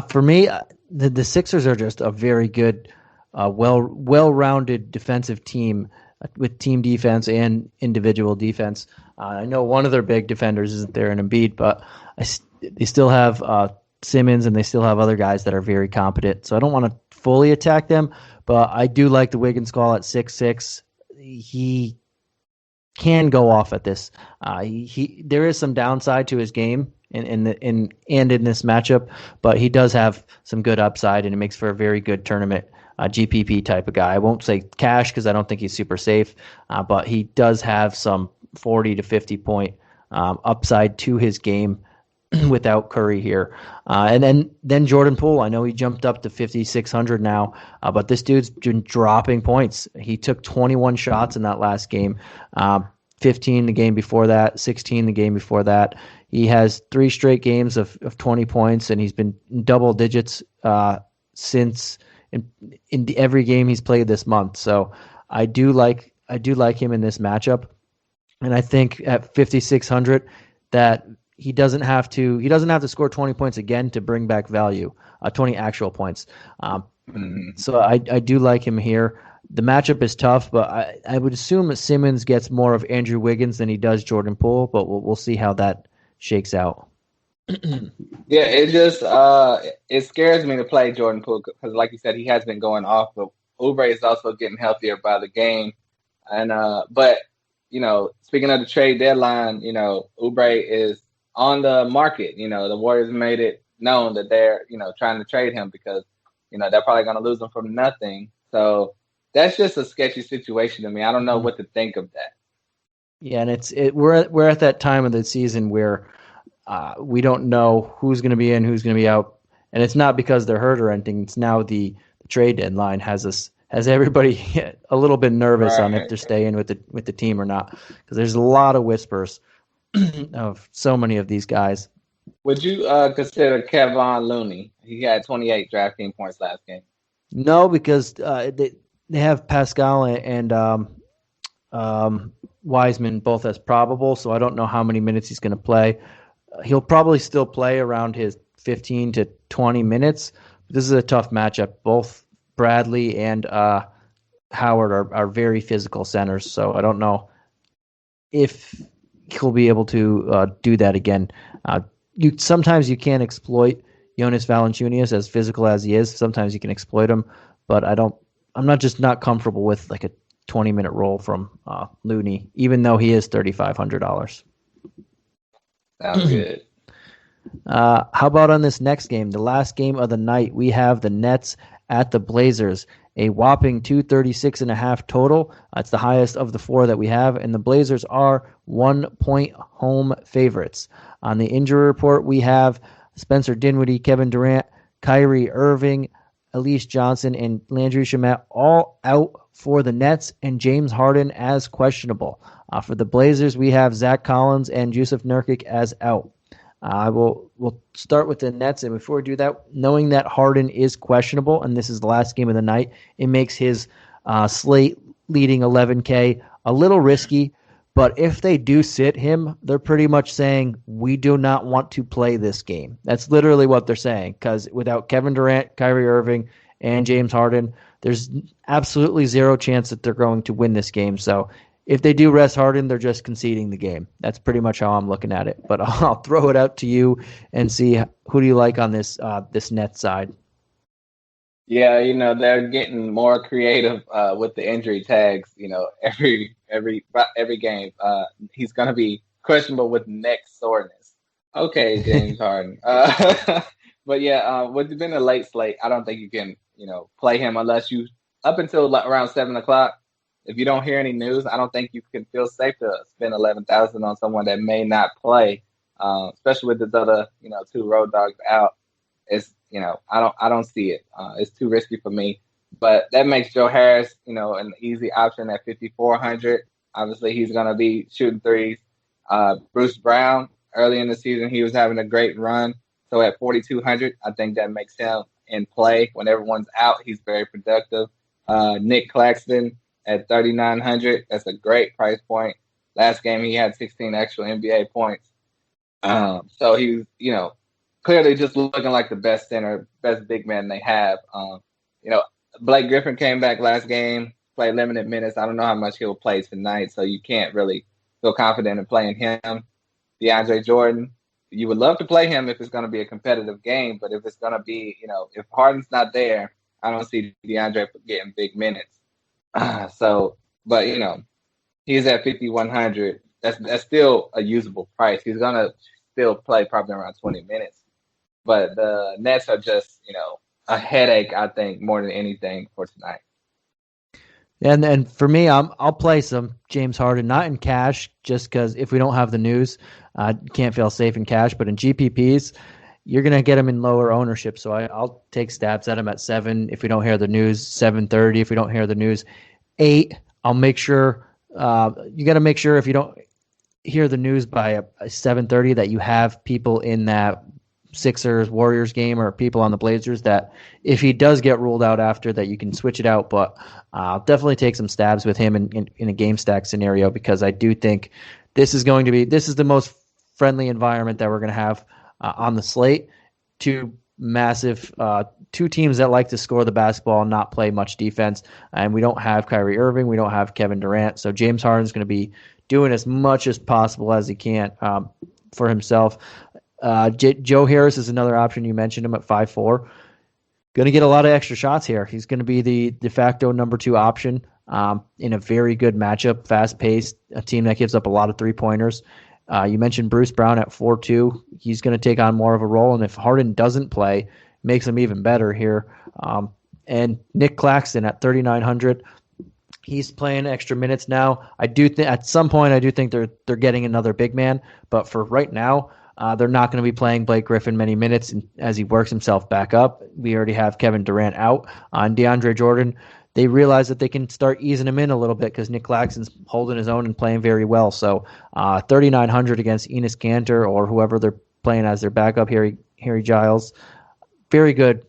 For me, the Sixers are just a very good, well-rounded defensive team with team defense and individual defense. I know one of their big defenders isn't there in Embiid, but they still have Simmons and they still have other guys that are very competent. So I don't want to fully attack them, but I do like the Wiggins call at 6'6". He can go off at this. There is some downside to his game in this matchup, but he does have some good upside, and it makes for a very good tournament GPP type of guy. I won't say cash because I don't think he's super safe, but he does have some 40 to 50 point upside to his game without Curry here. And then Jordan Poole. I know he jumped up to 5,600 now, but this dude's been dropping points. He took 21 shots in that last game, 15 the game before that, 16 the game before that. He has 3 straight games of 20 points, and he's been in double digits since in every game he's played this month. So I do like him in this matchup, and I think at 5,600 that he doesn't have to score 20 points again to bring back value, 20 actual points. So I do like him here. The matchup is tough, but I would assume that Simmons gets more of Andrew Wiggins than he does Jordan Poole, but we'll see how that shakes out. Yeah, it just it scares me to play Jordan Poole because, like you said, he has been going off, but Oubre is also getting healthier by the game. And but speaking of the trade deadline, Oubre is on the market. The Warriors made it known that they're trying to trade him because they're probably going to lose him for nothing. So that's just a sketchy situation to me. I don't know what to think of that. Yeah, and we're at that time of the season where we don't know who's going to be in, who's going to be out, and it's not because they're hurt or anything. It's now the trade deadline has everybody a little bit nervous on if they're staying with the team or not, because there's a lot of whispers of so many of these guys. Would you consider Kevvan Looney? He had 28 DraftKings points last game. No, because they have Pascal and Wiseman both as probable, so I don't know how many minutes he's going to play. He'll probably still play around his 15 to 20 minutes. This is a tough matchup. Both Bradley and Howard are very physical centers, so I don't know if he'll be able to do that again. Sometimes you can't exploit Jonas Valanciunas, as physical as he is. Sometimes you can exploit him, but I'm not comfortable with like a 20-minute roll from Looney, even though he is $3,500. Sounds good. How about on this next game, the last game of the night? We have the Nets at the Blazers, a whopping 236.5 total. It's the highest of the 4 that we have, and the Blazers are 1-point home favorites. On the injury report, we have Spencer Dinwiddie, Kevin Durant, Kyrie Irving, Elise Johnson, and Landry Shamet all out for the Nets, and James Harden as questionable. For the Blazers, we have Zach Collins and Jusuf Nurkic as out. We'll start with the Nets, and before we do that, knowing that Harden is questionable, and this is the last game of the night, it makes his slate leading 11K a little risky. But if they do sit him, they're pretty much saying, we do not want to play this game. That's literally what they're saying, because without Kevin Durant, Kyrie Irving, and James Harden, there's absolutely zero chance that they're going to win this game. So if they do rest Harden, they're just conceding the game. That's pretty much how I'm looking at it. But I'll throw it out to you and see who do you like on this Nets side. Yeah, they're getting more creative with the injury tags. Every game, he's going to be questionable with neck soreness. Okay, James Harden. But yeah, with been a late slate, I don't think you can play him unless you up until around 7:00. If you don't hear any news, I don't think you can feel safe to spend $11,000 on someone that may not play, especially with this other 2 road dogs out. It's I don't see it. It's too risky for me. But that makes Joe Harris an easy option at 5,400. Obviously, he's going to be shooting threes. Bruce Brown, early in the season, he was having a great run. So at 4,200, I think that makes him in play. When everyone's out, he's very productive. Nick Claxton at 3,900, that's a great price point. Last game, he had 16 actual NBA points. So he was, clearly just looking like the best center, best big man they have. Blake Griffin came back last game, played limited minutes. I don't know how much he'll play tonight, so you can't really feel confident in playing him. DeAndre Jordan, you would love to play him if it's going to be a competitive game, but if it's going to be, if Harden's not there, I don't see DeAndre getting big minutes. But he's at 5,100. That's still a usable price. He's gonna still play probably around 20 minutes. But the Nets are just, a headache, I think, more than anything for tonight. And for me, I'll play some James Harden, not in cash, just because if we don't have the news, can't feel safe in cash. But in GPPs, you're going to get him in lower ownership. So I'll take stabs at him at 7 if we don't hear the news, 7:30 if we don't hear the news, 8. I'll make sure you got to make sure if you don't hear the news by a 7:30 that you have people in that Sixers Warriors game or people on the Blazers that if he does get ruled out after that you can switch it out. But I'll definitely take some stabs with him in a game stack scenario because I do think this is the most friendly environment that we're going to have on the slate. Two teams that like to score the basketball and not play much defense. And we don't have Kyrie Irving. We don't have Kevin Durant. So James Harden's going to be doing as much as possible as he can for himself. Joe Harris is another option. You mentioned him at 5'4". Going to get a lot of extra shots here. He's going to be the de facto number 2 option in a very good matchup, fast-paced, a team that gives up a lot of three-pointers. You mentioned Bruce Brown at 4'2". He's going to take on more of a role, and if Harden doesn't play, makes him even better here. And Nick Claxton at 3,900. He's playing extra minutes now. I do think at some point they're getting another big man, but for right now, they're not going to be playing Blake Griffin many minutes as he works himself back up. We already have Kevin Durant out. On DeAndre Jordan, they realize that they can start easing him in a little bit because Nick Claxton's holding his own and playing very well. So 3,900 against Enos Cancer or whoever they're playing as their backup, Harry Giles. Very good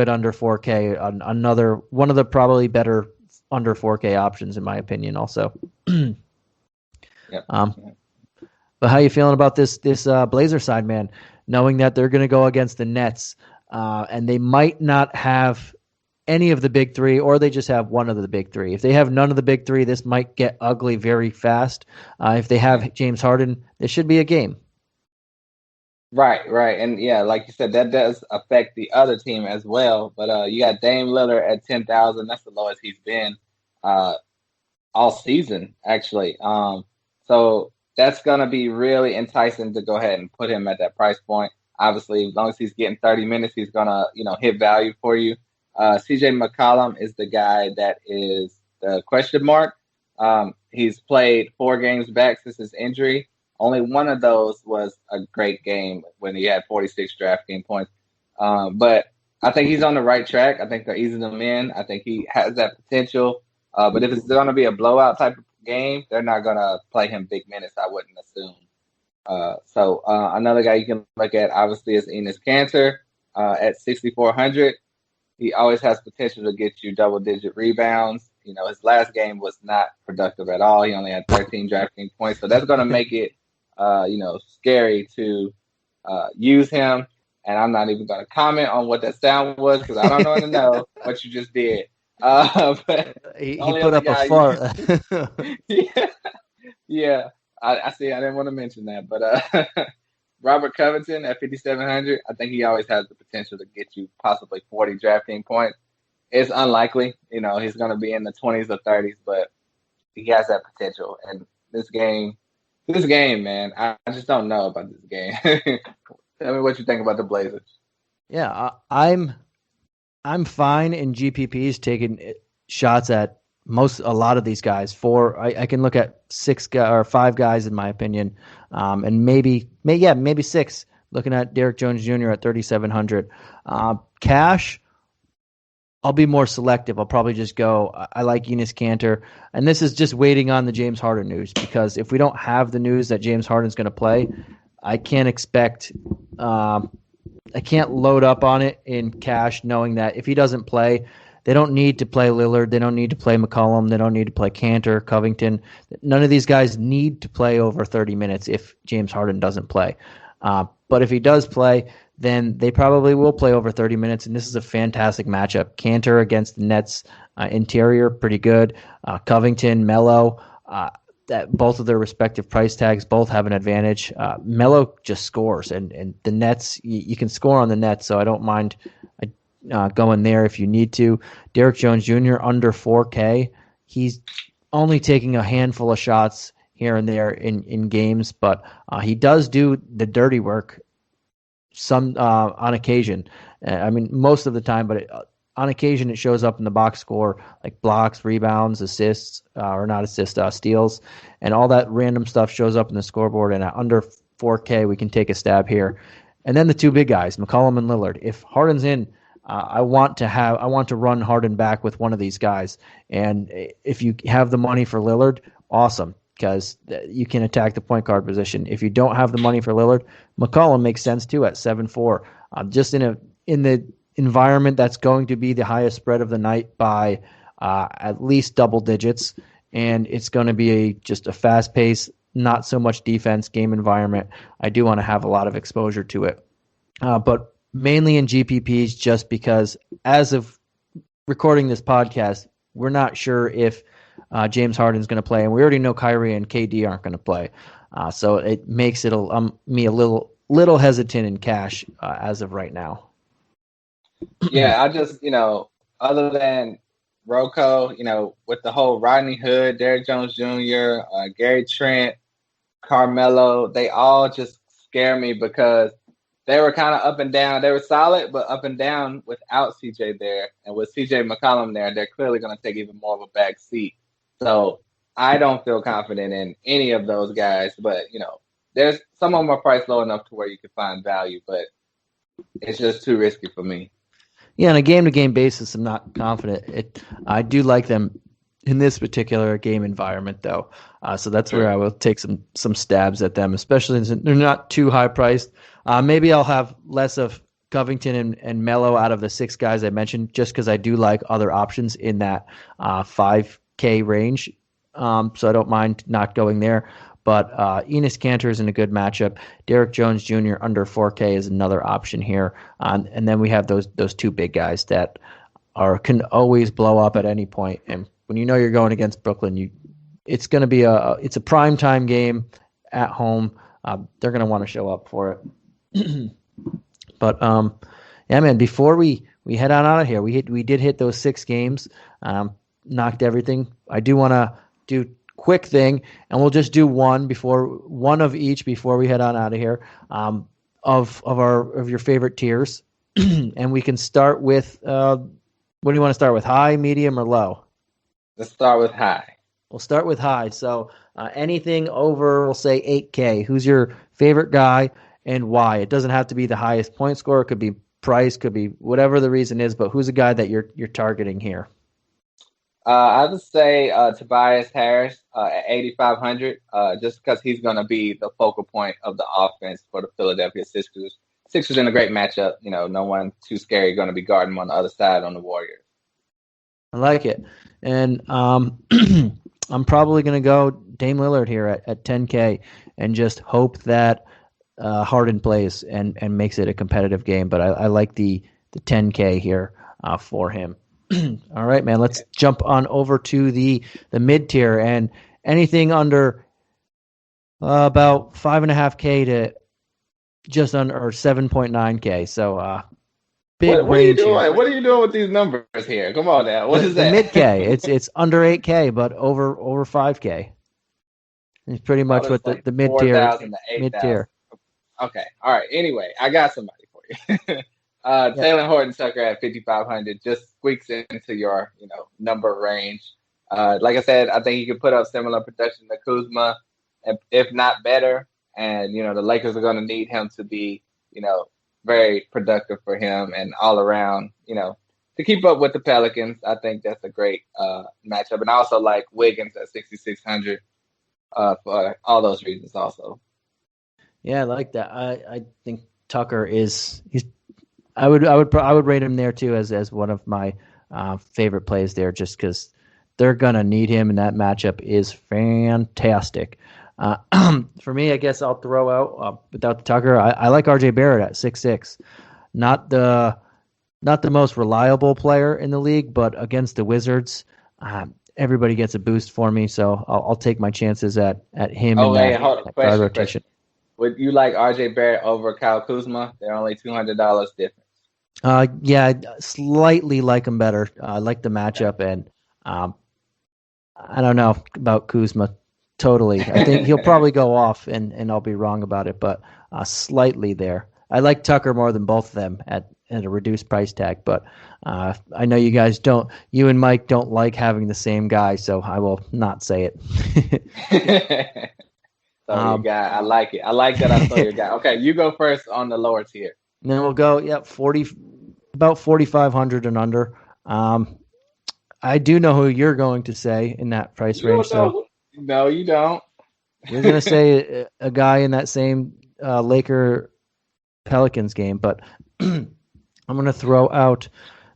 under 4K. Another one of the probably better under 4K options in my opinion also. Yep. But how you feeling about this Blazer side, man? Knowing that they're going to go against the Nets, and they might not have any of the big three, or they just have one of the big three. If they have none of the big three, this might get ugly very fast. If they have James Harden, this should be a game. Right. And yeah, like you said, that does affect the other team as well. But you got Dame Lillard at 10,000. That's the lowest he's been all season, actually. So that's going to be really enticing to go ahead and put him at that price point. Obviously, as long as he's getting 30 minutes, he's going to, hit value for you. CJ McCollum is the guy that is the question mark. He's played 4 games back since his injury. Only one of those was a great game when he had 46 DraftKings points. But I think he's on the right track. I think they're easing him in. I think he has that potential. But if it's going to be a blowout type of game, they're not going to play him big minutes, I wouldn't assume. So another guy you can look at, obviously, is Enos Cancer at 6,400. He always has potential to get you double-digit rebounds. His last game was not productive at all. He only had 13 DraftKings points. So that's going to make it, scary to use him. And I'm not even going to comment on what that sound was because I don't want to know what you just did. But he put up a fart. Yeah. I see. I didn't want to mention that, but Robert Covington at 5,700. I think he always has the potential to get you possibly 40 DraftKings points. It's unlikely, he's going to be in the 20s or 30s, but he has that potential. And this game, man, I just don't know about this game. Tell me what you think about the Blazers. Yeah, I'm fine in GPPs taking shots at a lot of these guys. I can look at 5 guys in my opinion, and maybe 6. Looking at Derrick Jones Jr. at 3,700. Cash, I'll be more selective. I'll probably just go. I like Enos Cancer, and this is just waiting on the James Harden news because if we don't have the news that James Harden's going to play, I can't expect. I can't load up on it in cash knowing that if he doesn't play, they don't need to play Lillard. They don't need to play McCollum. They don't need to play Cantor, Covington. None of these guys need to play over 30 minutes if James Harden doesn't play. But if he does play, then they probably will play over 30 minutes, and this is a fantastic matchup. Cantor against the Nets interior, pretty good. Covington, Melo, that both of their respective price tags both have an advantage. Melo just scores, and the Nets, you can score on the Nets, so I don't mind going there if you need to. Derrick Jones Jr. under 4K. He's only taking a handful of shots here and there in games, but he does do the dirty work on occasion. I mean, most of the time, but on occasion it shows up in the box score, like blocks, rebounds, assists, or not assists, steals, and all that random stuff shows up in the scoreboard. And at under 4K, we can take a stab here. And then the two big guys, McCollum and Lillard. If Harden's in, I want to run Harden back with one of these guys. And if you have the money for Lillard, awesome, because you can attack the point guard position. If you don't have the money for Lillard, McCollum makes sense too at 7-4. Just in the environment that's going to be the highest spread of the night by at least double digits, and it's going to be just a fast-paced, not so much defense game environment. I do want to have a lot of exposure to it, but mainly in GPPs, just because as of recording this podcast, we're not sure if James Harden's going to play, and we already know Kyrie and KD aren't going to play, so it makes it me a little hesitant in cash as of right now. Yeah, I just, other than Rocco, with the whole Rodney Hood, Derrick Jones Jr., Gary Trent, Carmelo, they all just scare me because they were kind of up and down. They were solid, but up and down without CJ there. And with CJ McCollum there, they're clearly going to take even more of a back seat. So I don't feel confident in any of those guys. But, there's some of them are priced low enough to where you can find value, but it's just too risky for me. Yeah, on a game-to-game basis, I'm not confident. I do like them in this particular game environment, though. So that's where I will take some stabs at them, especially since they're not too high-priced. Maybe I'll have less of Covington and Melo out of the 6 guys I mentioned, just because I do like other options in that 5K range. So I don't mind not going there. But Enos Cancer is in a good matchup. Derrick Jones Jr. under 4K is another option here. And then we have those two big guys that can always blow up at any point. And when you're going against Brooklyn, it's going to be it's a primetime game at home. They're going to want to show up for it. But yeah, man. Before we head on out of here, we did hit those 6 games, knocked everything. I do want to do quick thing, and we'll just do one of each before we head on out of here, of your favorite tiers. And we can start with what do you want to start with, high, medium, or low? Let's start with high. We'll start with high. So anything over, we'll say 8K. Who's your favorite guy and why? It doesn't have to be the highest point score. It could be price, could be whatever the reason is, but who's a guy that you're targeting here? I would say Tobias Harris at 8,500, just because he's going to be the focal point of the offense for the Philadelphia Sixers. Sixers in a great matchup. No one too scary going to be guarding him on the other side on the Warriors. I like it. And I'm probably going to go Dame Lillard here at 10K and just hope that Harden plays and makes it a competitive game. But I like the 10K here for him. All right, man. Let's jump on over to the mid tier, and anything under about 5.5K to just under or 7.9K. So big what are you range. doing? Here. What are you doing with these numbers here? Come on now. What is that? The mid K. It's under 8K, but over 5K. It's pretty much what the mid tier. Mid tier. Okay. All right. Anyway, I got somebody for you. Taylon Horton Tucker at 5,500 just squeaks into your, number range. Like I said, I think he could put up similar production to Kuzma, if not better. And, the Lakers are going to need him to be, very productive for him and all around, to keep up with the Pelicans. I think that's a great matchup. And I also like Wiggins at 6,600 for all those reasons also. Yeah, I like that. I think Tucker I would rate him there too as one of my favorite plays there, just because they're gonna need him, and that matchup is fantastic. For me, I guess I'll throw out without the Tucker. I like RJ Barrett at 6'6", not the most reliable player in the league, but against the Wizards, everybody gets a boost for me. So I'll take my chances at him. Oh, hey, hold on. Question. Would you like RJ Barrett over Kyle Kuzma? They're only $200 difference. Yeah, slightly like him better. I like the matchup, and I don't know about Kuzma. Totally. I think he'll probably go off, and I'll be wrong about it, but slightly there. I like Tucker more than both of them at a reduced price tag, but I know you guys don't. You and Mike don't like having the same guy, so I will not say it. Your guy. I like it. I like that I saw your guy. Okay, you go first on the lower tier. And then we'll go, about 4,500 and under. I do know who you're going to say in that price range. So no, you don't. You're going to say a guy in that same Laker Pelicans game, but I'm going to throw out.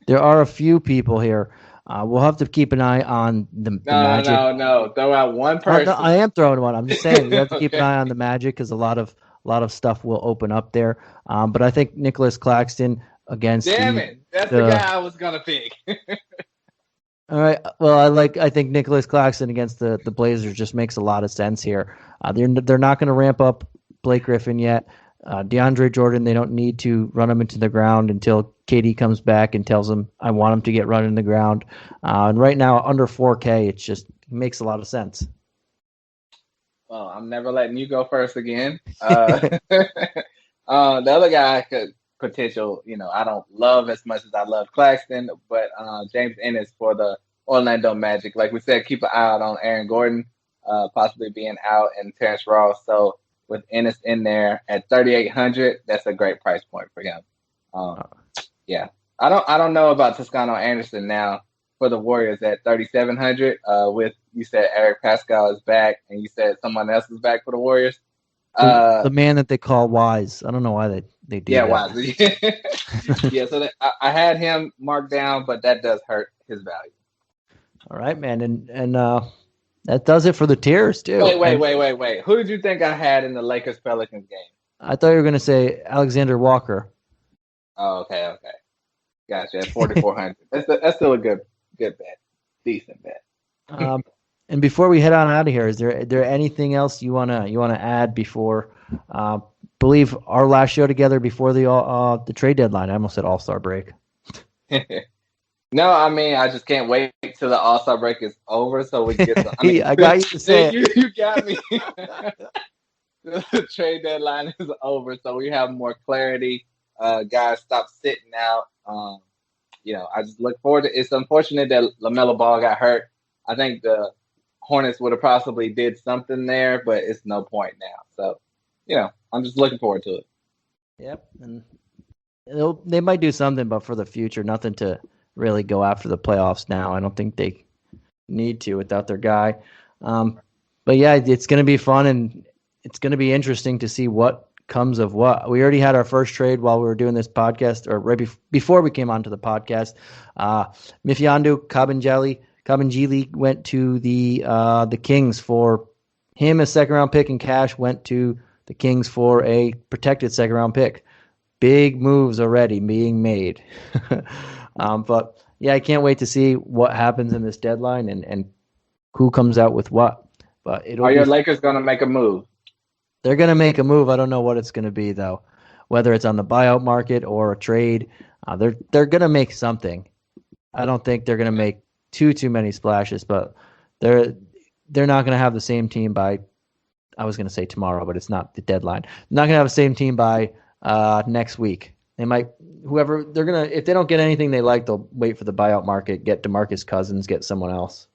There are a few people here. We'll have to keep an eye on the Magic. No. Throw out one person. No, I am throwing one. I'm just saying we have to keep an eye on the Magic because a lot of stuff will open up there. But I think Nicholas Claxton against. Damn it! That's the guy I was gonna pick. All right. Well, I think Nicholas Claxton against the Blazers just makes a lot of sense here. They're not going to ramp up Blake Griffin yet. DeAndre Jordan, they don't need to run him into the ground until KD comes back and tells him, I want him to get run in the ground. And right now, under 4K, it just makes a lot of sense. Well, I'm never letting you go first again. The other guy could potential, I don't love as much as I love Claxton, but James Ennis for the Orlando Magic. Like we said, keep an eye out on Aaron Gordon, possibly being out, and Terrence Ross. So with Ennis in there at 3,800, that's a great price point for him. Yeah, I don't know about Toscano Anderson now for the Warriors at 3,700. With you said Eric Pascal is back, and you said someone else is back for the Warriors. The man that they call Wise. I don't know why they do that. Wise. Yeah, so I had him marked down, but that does hurt his value. All right, man, and that does it for the tiers too. Wait. Who did you think I had in the Lakers Pelicans game? I thought you were going to say Alexander Walker. Oh, okay. Gotcha. At 4,400. That's still a good bet. Decent bet. And before we head on out of here, is there anything else you wanna add before? Believe our last show together before the trade deadline. I almost said All-Star break. No, I mean I just can't wait till the All-Star break is over so we get. I got you to say it. You got me. The trade deadline is over, so we have more clarity. Guys, stop sitting out. I just look forward to. It's unfortunate that LaMelo Ball got hurt. I think the Hornets would have possibly did something there, but it's no point now. So, I'm just looking forward to it. Yep, and they might do something, but for the future, nothing to really go after the playoffs now. I don't think they need to without their guy. But yeah, it's going to be fun, and it's going to be interesting to see what comes of what. We already had our first trade while we were doing this podcast, or right before we came onto the podcast. Mfiondu Kabengele went to the Kings for him, a second-round pick, and cash went to the Kings for a protected second-round pick. Big moves already being made. But, yeah, I can't wait to see what happens in this deadline and who comes out with what. But Are your Lakers going to make a move? They're going to make a move. I don't know what it's going to be, though, whether it's on the buyout market or a trade. They're going to make something. I don't think they're going to make too many splashes, but they're not going to have the same team by, I was going to say tomorrow, but it's not the deadline. They're not going to have the same team by next week. They might, if they don't get anything they like, they'll wait for the buyout market, get DeMarcus Cousins, get someone else.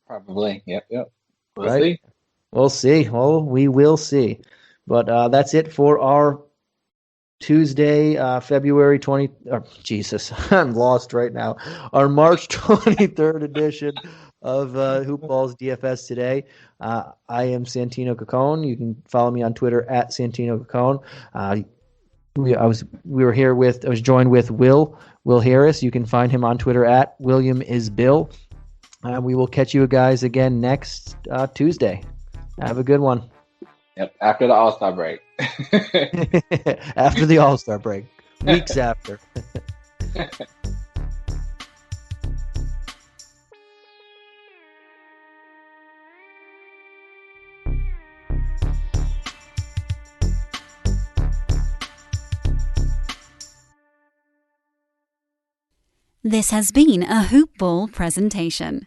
Probably. Yep. We'll see. Well, we will see. But that's it for our Tuesday, February 20. Jesus, I'm lost right now. Our March 23rd edition of Hoop Ball's DFS today. I am Santino Cacone. You can follow me on Twitter at Santino Cacone. I was joined with Will Harris. You can find him on Twitter at William is Bill. We will catch you guys again next Tuesday. Have a good one. Yep, after the All-Star break. After the All-Star break. Weeks after. This has been a Hoop Ball presentation.